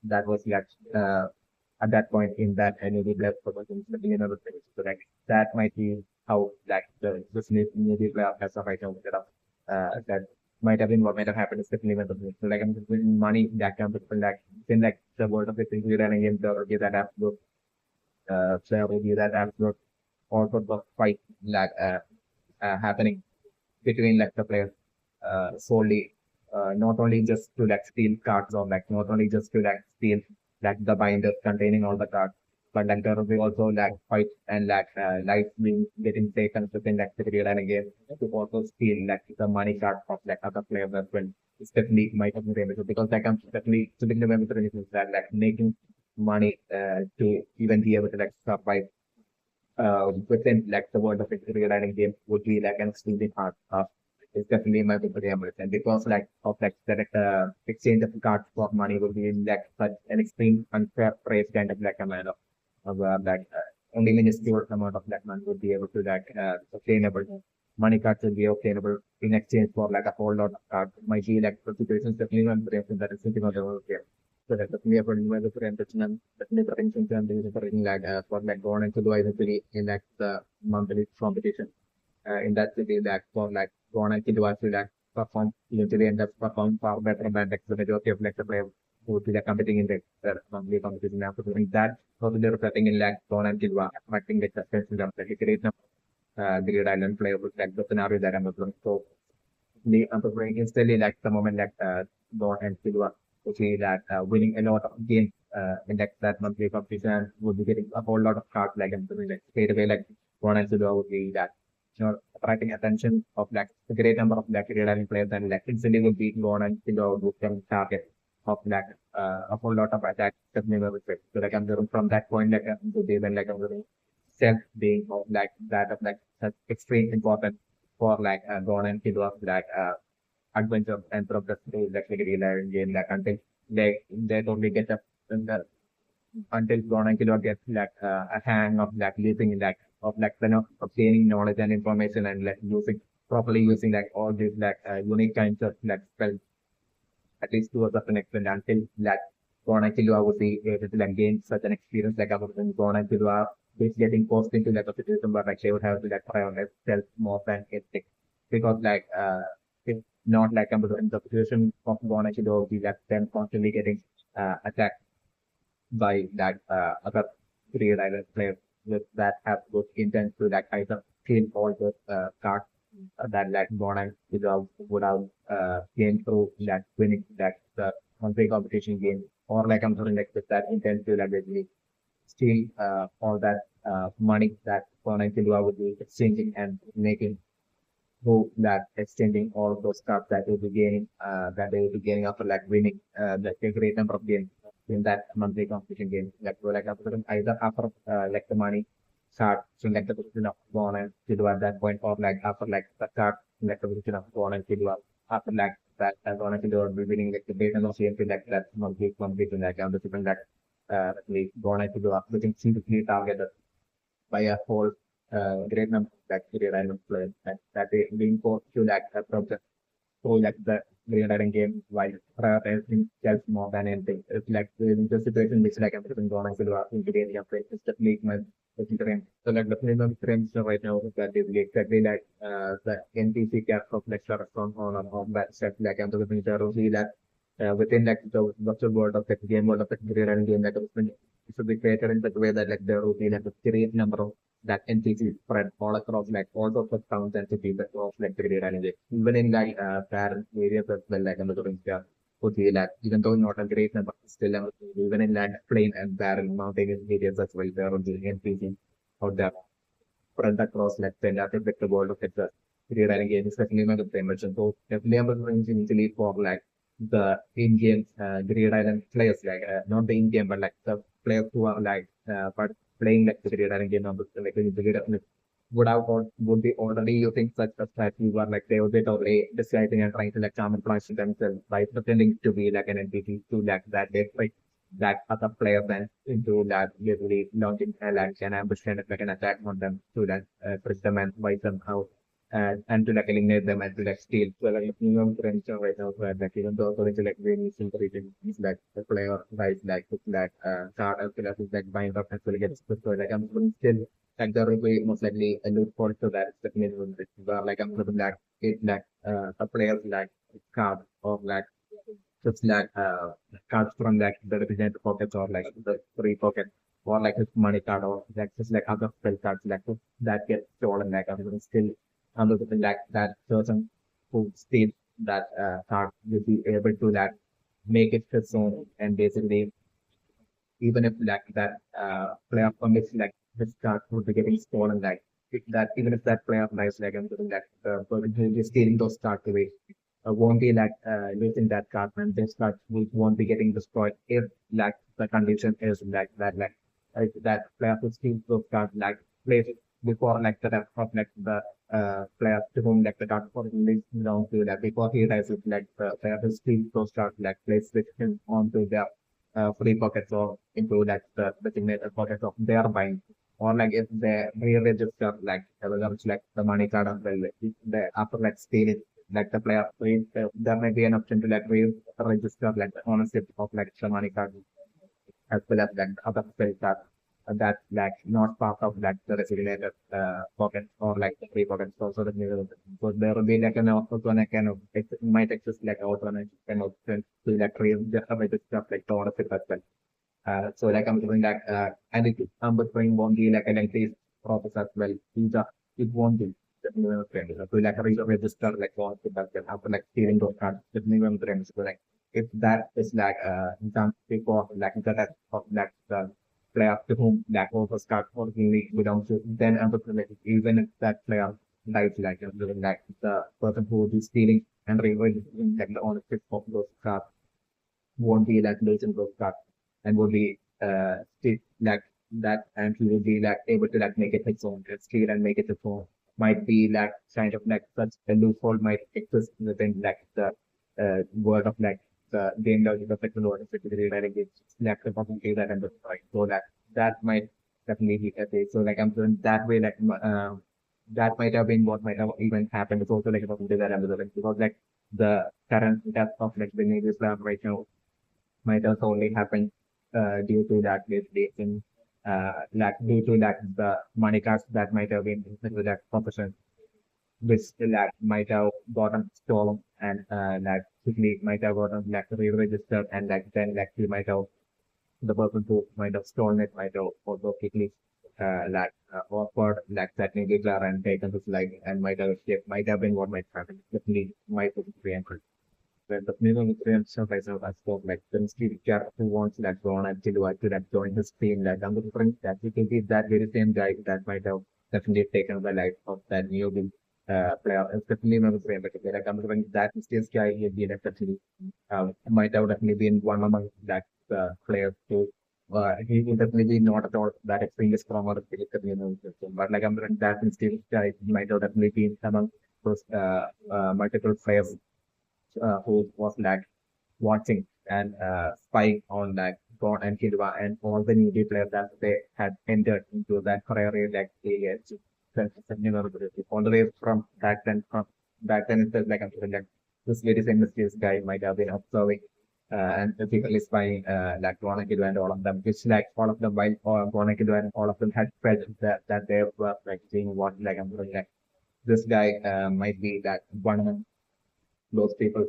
that was like at that point in that newbie player proposing the beginning of the series. So like that might be how like the this newbie player has a right now set up that might have been what might have happened is definitely when the so like I'm just putting money that kind of like in like the world of the things we're running in the give that absolute player will give that absolute all sorts of fight like happening between like the players solely not only just to like steal cards or like not only just to like steal like the binders containing all the cards but like there will be also like fight and like life being getting taken within like the real and game to also steal like the money card of like other players as well. It's definitely my favorite because like I'm definitely sitting the memory is that like making money to even be able to like survive within like the world of real game would be like an extremely hard task. It's definitely my favorite and because like of like the exchange of cards for money would be like such an extreme unfair price kind of like a matter of like only minuscule amount of that money would be able to like sustainable money cards will be obtainable in exchange for like a whole lot of cards. Might be like the situations definitely one preemption that is sitting on the game. So that definitely a pretty well preemption and definitely preemption and there is a pretty like for like going into the eventually in like the monthly competition. In that city that for like going into the like perform usually end up perform far better than like the majority of like the players who would be like competing in the monthly competition after doing that. So they're reflecting in like going and Kilwa, acting like suspension of like a great Grid Island player with like the scenario that I'm looking. So I'm preparing instantly like the moment like Dawn and Silva to see that winning a lot of games in like that monthly competition would be getting a whole lot of cards like I'm doing like straight away like Dawn and Silva would be that attracting attention of like a great number of like Grid Island players and like instantly would be Dawn and Silva would become target of like a whole lot of attacks that never with it. So like I'm doing from that point like to be when like I'm doing self being of like that of like such extreme importance for like Gon and Kid of like adventure and progress through like the real game like until they totally get up in the until Gon and Kid get like a hang of like using like of like obtaining knowledge and information and like using properly using like all these like unique kinds of like spells at least to a certain extent until that Gon Kilua would be able to like gain such an experience like other than Gon Kilua is getting forced into like a situation where like they would have to like prioritize self more than ethics. Because like if not like under the situation of Gon Kilua would be like them constantly getting attacked by that other three rider players with that have good intent to like either kill all those cards that like Bonang would have gained through that winning that monthly competition game or like I'm sorry like with that intent to like basically steal all that money that Bonang would be exchanging and making who that extending all of those cards that they will be gaining after like winning like a great number of games in that monthly competition game. Like so like after either after like the money start so like the position of Gone and Kidwa at that point or like after like the card like the position of Gone and Kidwa after like that Gone and Kidwa will be winning like the great number of games in like that monthly competition like on the different like like Gone and Kidwa within 3 to 3 targeted by a whole great number of bacteria random players that they being forced to like process through like the green iron game while prioritizing self more than anything. It's like in the situation which like everything going on to into the area play. It's definitely my trend. So like definitely my trends right now is that is exactly like the NPC cap of like the restaurant owner of that set like I'm looking to see that within like the virtual world of the game world of the green iron game that it should be created in such a way that like there will be like a great number of that entity spread all across like all sorts of towns and cities across like the great island. Even in like parent areas as well, like I'm looking here would be like even though not a great number, still even in like plain and barren mountainous areas as well, there would be NPCs out there spread across like the entire like the world of like the great island game, especially in the famous. So definitely I'm looking initially for like the Indian great island players, like not the Indian but like the players who are like but playing like the Grid Island game numbers like the Grid Island would be already using such a strategy where like they would be totally disguising and trying to like camouflage themselves by pretending to be like an NPC to like that they fight that other player then into that literally launching a like an ambush kind of like an attack on them to like trick them and wipe them out and to like eliminate them and to like steal. So like you know friends right now where like even though according to like very simple reason is that the player right like with that card as well as like bind up as well gets destroyed. Like I'm still like there will be most likely a loophole to that mechanism where like I'm looking like it like a player's like card or like just like cards from like the representative pockets or like the free pocket or like his money card or like just like other spell cards like that get stolen like I'm still I'm looking like that person who steals that card will be able to that make it his own and basically even if like that player commits like his card would be getting stolen like if that even if that player dies like I'm doing that person who is stealing those cards away won't be like losing that card and this card won't be getting destroyed if like the condition is like that like that player who steals those cards like plays it before like the rest of like the player to whom like the card for release down to like before he dies it like the player who steals those cards like plays with him onto their free pockets or into that the designated pockets of their buying or like if they re-register like becomes like the money card as well, like, if they after like stealing like the player, there may be an option to like re-register like the ownership of like the money card as well as like other spell cards that like not part of like the designated pocket or like the free pockets also the new so there will be like an alternate kind of it might exist like alternate kind of option to like re-register like the ownership as well. So like I'm doing that, and I'm preferring won't be like an increased process as well. It won't be the minimum trend. So like a register like one to that after like stealing those cards, the minimum trend. So like if that is like done before like that of like the player to whom like offers card or really belongs to, then I'm preferring like, even if that player dies like like the person who will be stealing and registering like the ownership of those cards won't be like losing those cards and will be still like that and he will be like able to like make it its own skill and make it its own might be like kind of like such a loophole might exist within like the world of like the game logic of like the Lord of Security writing it's like the possibility that and right so that might definitely be a case. So like I'm doing that way like that might have been what might have even happened. It's also like a possibility that I'm doing because like the current death of like the Navy Islam right now might also only happen due to that litigation, like due to that the money cards that might have been into that profession, which like might have gotten stolen and like quickly might have gotten like re-registered and like then like he might have the person who might have stolen it might have also quickly offered like that nigga and taken his life and might have escaped, might have been what might happen. Definitely might be anchored when the middle nutrients of myself as well, like the street cat who wants that grown up to do to that join his team, like I'm different that you can be that very same guy that might have definitely taken the life of that newbie player. It's definitely not the same, but like I'm different that mysterious guy he been definitely might have definitely been one among that players who he will definitely be not at all that extremely strong or physically, but like I'm different that mysterious guy might have definitely been among those multiple players who was like watching and spying on like Gon and Killua and all the newbie players that they had entered into that career like area to all the way from back then it was like I'm feeling like this very same mysterious guy might have been observing and physically spying like Gon and Killua and all of them, which like all of them while Gon and Killua and all of them had felt that they were like seeing what like I'm feeling like this guy might be that one those people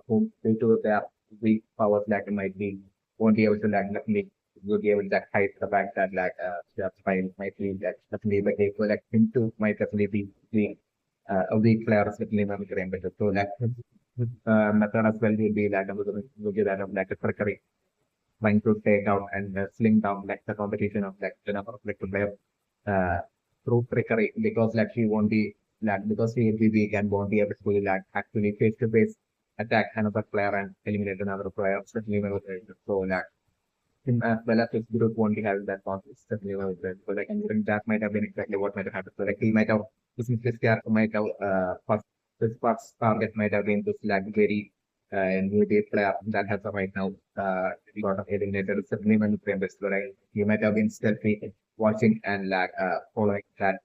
who due to their weak powers like might be won't be able to like definitely will be able to like hide the fact that like that's fine might be like definitely but they will like into might definitely be being a weak player especially in the game but so like method as well will be like will give that of like a trickery trying to take out and slim down like the competition of like the number of like players uh, through trickery because like she won't be like because he will be weak and won't be able to like actually face to face attack another player and eliminate another player, especially when so like him as well as his group won't be having that conflict, especially when so like I think that might have been exactly what might have happened. So like he might have this character might have first this first target might have been this like very newbie player that has right now got eliminated certainly when frame best right. He might have been stealthy watching and like following that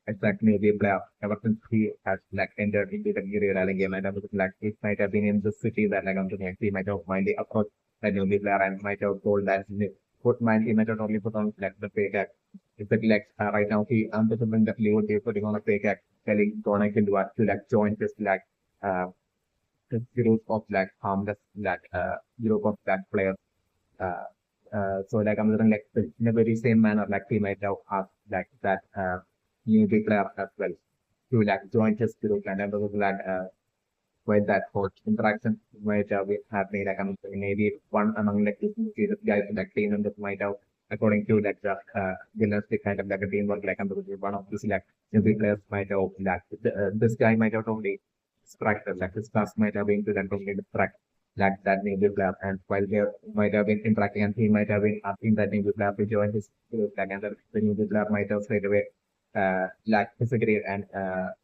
exactly newbie player ever since he has like entered into the GreedIsland game and like it might have been in the city that like I'm doing he might have minded approach that newbie player and might have told that put mind he might have only put on like the fake act. Exactly like right now he anticipating that he would be putting on a fake act telling Donna can do to like join this like uh group of like harmless like group of like players. Uh, so like I'm wondering like in a very same manner like he might have asked like that newbie player as well to like join his group and I was like with that whole interaction might be happening like I'm saying maybe one among like this guys like team members might have according to like the winners they kind of like a teamwork like I'm one of these like newbie players might have like this guy might have only distracted like his class might have been to that only distract like that newbie player and while they might have been interacting and he might have been asking that newbie player to join his group like and the newbie player might have straight away like disagree and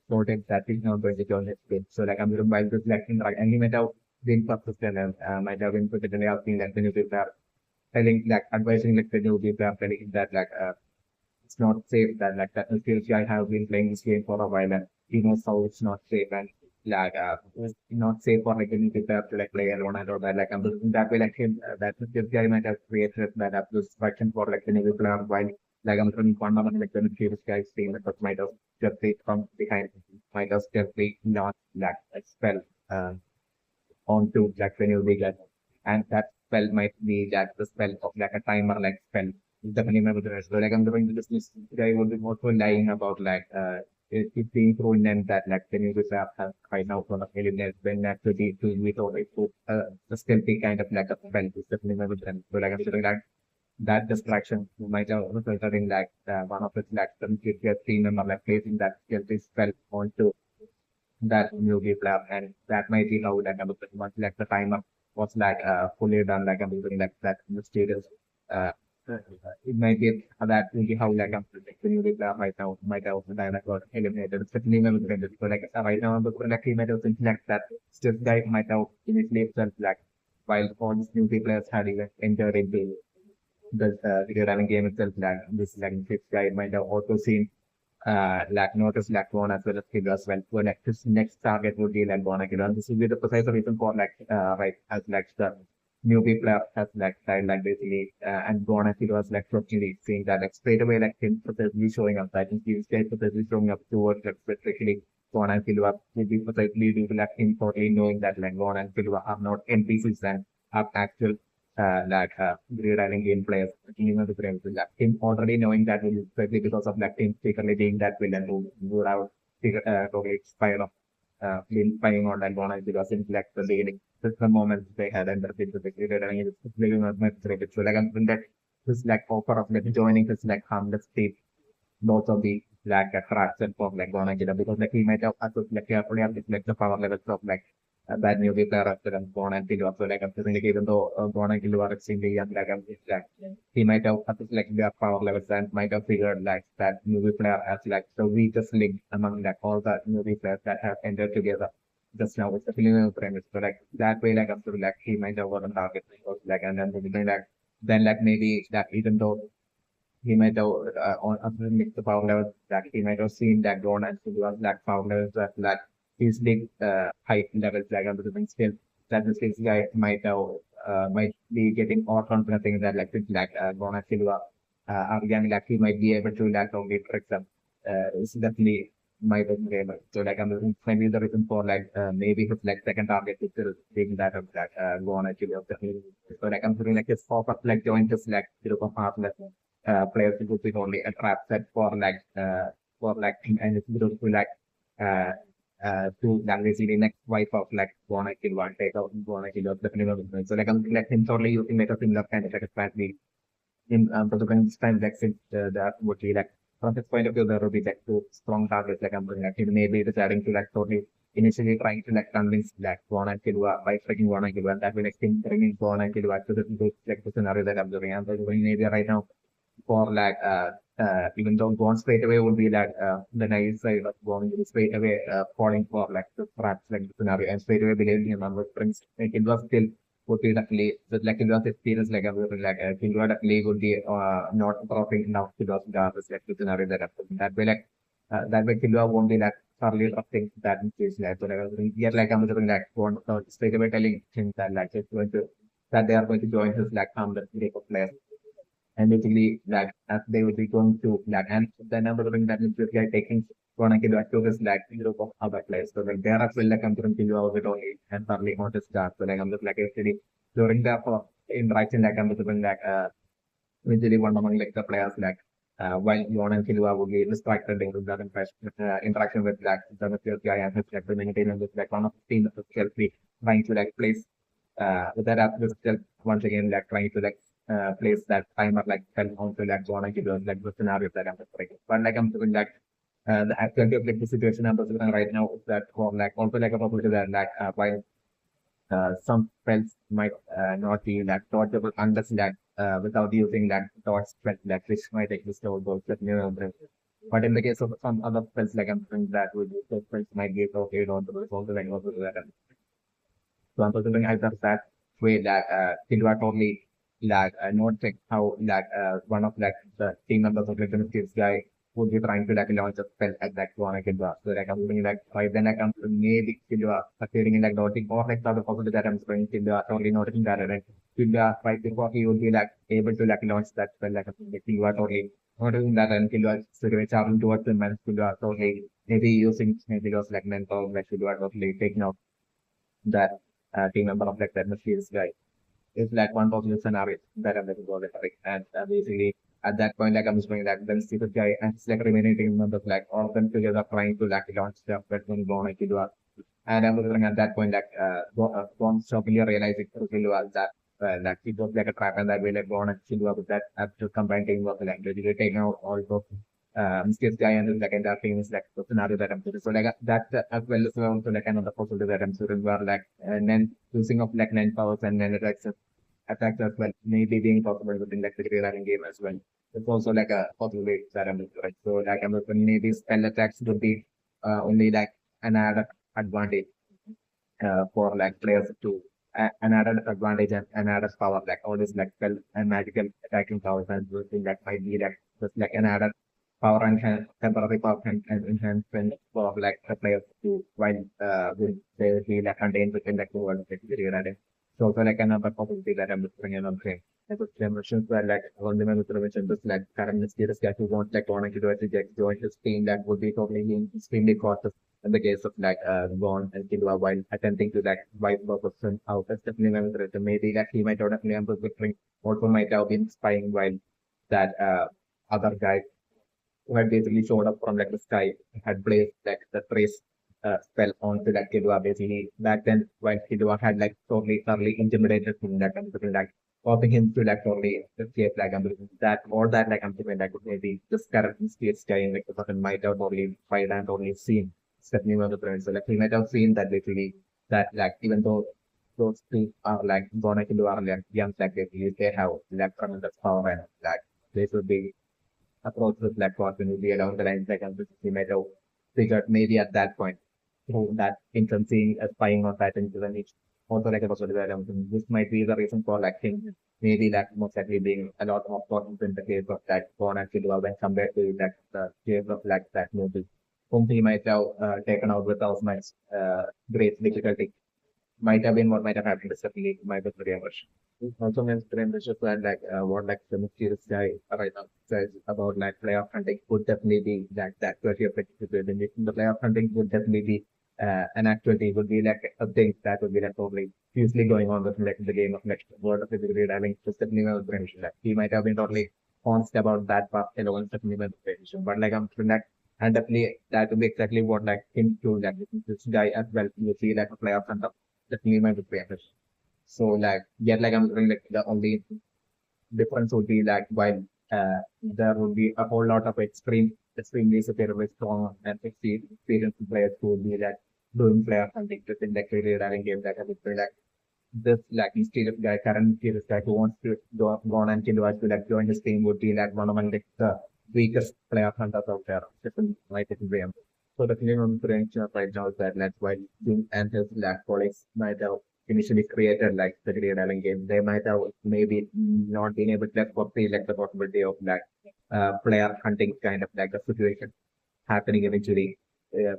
told him that he's not going to join his team. So like I'm while this like interact and he might have been persistent and might have been particularly asking like the newbie player telling like advising like the newbie player telling him that like it's not safe that like that skills guy have been playing this game for a while and he knows how it's not safe and like it's not safe for like any people to like play alone and all that like that way like him that skills guy might have created that distraction for like any people while like I'm running one of like the skills guy seeing that might have just be from behind might have just be not like a spell uh, onto like when you be like and that spell might be like the spell of like a timer like spell. Definitely remember the rest. So like I'm doing this guy would be also lying about like it being thrown and that like when you just have right now for the eliminate when actually to with or it to the stealthy kind of like a spell is definitely remember them. So like I'm doing that distraction might have resulted in like one of the like some kids get seen and like placing that stealthy spell onto that movie player and that might be how like once like the timer was like fully done like I'm doing like that mysterious uh it might be that will be how like I'm the movie player right now might have the time got eliminated especially when so like right now I'm like he might have thinking like that still guy might have initially itself like while all these movie players had even entered into the video running game itself like this like this guy might have also seen like notice like one as well as kid as well. So like this next target would be like Bona Kid. This will be the precise reason for like right as like the newbie player has like tried like basically and Bona Kid was like totally seeing that like straight away like him precisely showing up. I think he stayed precisely showing up towards like specifically Bona Kid will be precisely due to like him totally knowing that like Bona and Kid are not NPCs and are actual like GreedIsland game players, even the players will like him already knowing that will especially because of like him secretly being that villain who would have totally expire of been spying on that one because in like the beginning, just the moment they had entered into the GreedIsland, it's really not necessary. So like I'm that this like offer of like joining this like harmless state lots of the like attraction for like gonna get because like he might have also like carefully have like the power levels of like bad movie player after and gone and kill so like after like even though gonna kill are extremely young like like he might have like their power levels and might have figured like that movie player as like the weakest link among like all the movie players that have entered together just now with the film premise. So like that way like after like he might have gotten target like and then like maybe that even though he might have on after mix the power levels that he might have seen that Ron and Silva that power levels that his big height levels like under the still that this guy might be getting all confident things that like like Ron and Silva are young like he might be able to like only tricks up it's definitely my game. So like I'm maybe the reason for like maybe his like second target is still taking that of that Ron and Silva definitely. So like I'm feeling like his focus like joined this like group of partners players would be only a trap set for like and it's going to like uh to that basically next wipe of like wanna kill one take out wanna kill definitely not so like I'm like him totally using like a similar kind of like a strategy in particular this time like since that would be like from his point of view there will be like two strong targets like I'm doing like he maybe deciding to like totally initially trying to like convince like wanna kill by freaking wanna kill and that will like think bringing wanna kill to the like the scenario that I'm doing I'm doing maybe right now for like even though going straight away would be like the nice side of going straight away falling for like the traps like the scenario and straight away believing in number springs like it was still would be definitely but like it was experience like a like a Kindle definitely would be not dropping enough to those regardless like the scenario that happened that way like that way Kindle won't be like thoroughly dropping that in case like so like yet like I'm doing like one straight away telling him that like it's going to that they are going to join his like the group of players and basically like as they would be going to like and the number of things that is basically taking gonna give back to this like group of other players. So like there as well like I'm going to you out it only and probably on to start. So like I'm just like actually during the interaction like I'm just doing like usually one among like the players like while Yon and Silva would be distracted with that interaction with like the guy and his like the maintainer with like one of the team of Chelsea trying to like place with that after still once again like trying to like place that timer like fell onto like one and like the scenario that I'm breaking. But like I'm doing like the actuality of like the situation I'm presenting right now is that for like also like a possibility that like while some spells might not be like torchable unless that without using that torch spell that which might exist over those like neural brain. But in the case of some other spells like I'm saying that would those spells might get okay on the also like also that. So I'm considering either that way that Silva totally like not like how like one of like the team members of like the mysterious guy would be trying to like launch a spell at that one I can do. So like I'm doing like right then like I'm maybe kill appearing in like noting or like the other possibility that I'm going to kill only noticing that right kill right before he would be like able to like launch that spell like you are totally noticing that and kill so traveling towards the man kill totally maybe using maybe those like mentor like kill totally taking out that team member of like that mysterious guy is like one possible scenario that I'm looking for like and basically at that point like I'm just going like then stupid guy and it's like remaining team members like all of them together trying to like launch stuff that when go on to do and I'm looking at that point like one shockingly realizing that like it was like a trap and that way like go on and Silva with that after combined team was like really taking out all those mistakes guy and then like entire team is like the scenario that I'm doing. So like that as well as also like another possibility that I'm doing where like and then using of like 9 powers and then attacks as well, maybe being possible within like the Green game as well. It's also like a possibility that I'm looking at. So like I'm looking maybe spell attacks would be only like an added advantage for like players to an added advantage and an added power like all this like spell and magical attacking powers and something that might be like just like an added power and temporary power and enhancement for like the players to while with they will be like contained within like the world of the so also like another possibility that I'm looking at on thing. I would say mentions were like on the mention just like current mysterious guy who wants like wanting to do it to join his team that would be totally extremely cautious in the case of like Gon and Killua while attempting to like wipe the person out. That's definitely one of the maybe that he might have definitely ambush also might have been spying while that other guy who had basically showed up from like the sky had placed like the trace spell onto that Killua basically back then while Killua had like totally thoroughly intimidated him like I'm thinking like causing him to like totally escape like I'm thinking that or that like I'm thinking that could maybe this character mysterious guy in like the person might have totally tried and totally seen Stephanie on the friends. So like he might have seen that literally that like even though those two are like born into are like young like they have like tremendous power and like they should be approach with like what will be along the lines like he might have figured maybe at that point through that infancy spying on that into the niche. Also like a possibility that this might be the reason for like him maybe like most likely being a lot more important in the case of that born actually when compared to that the case of like that movie whom he might have taken out without much great difficulty might have been what might have happened to Stephanie might be very much. Also means Premrish's plan like what like the mysterious guy right now says about like playoff hunting would definitely be like that what you're participating in. The playoff hunting would definitely be an activity would be like a thing that would be like probably usually going on with like the game of next world of the degree having just definitely was Premrish. Like he might have been totally honest about that part alone definitely was Premrish. But like I'm like and definitely that would be exactly what like him to like this guy as well. You see like a playoff hunter definitely might be Premrish. So like yet like I'm saying like the only difference would be like while there would be a whole lot of extremely superior strong and experienced players who would be like doing player hunting within like really running game that I would feel like this like mysterious guy, current mysterious guy who wants to go on and kill us to like join his team would be like one among like, the weakest player hunters out there. Different might it be. So the clear on potential right now is that that's why Jim and his lab colleagues might have initially created like the Green Island game. They might have maybe not been able to foresee like the possibility of like player hunting kind of like a situation happening eventually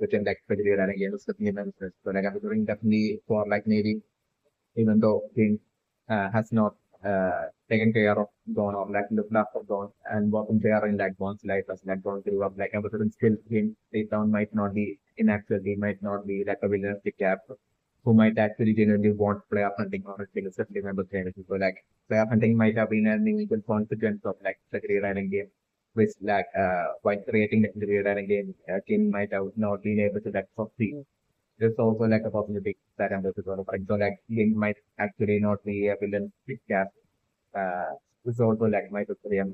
within like the Green Island game. So like I'm doing definitely for like maybe even though King has not taken care of Dawn or like looked after Dawn and wasn't there in like Dawn's life as like Dawn grew up, like everything still King deep down might not be in actuality, might not be like a realistic character who might actually genuinely want player hunting or anything, especially member players. So like player hunting might have been an initial consequence of like the career writing game. Which like while creating the career writing game, King might have not been able to like succeed there's also like a possibility that I'm just going to find. So like Link might actually not be a villain cast. It's also like my tutorial.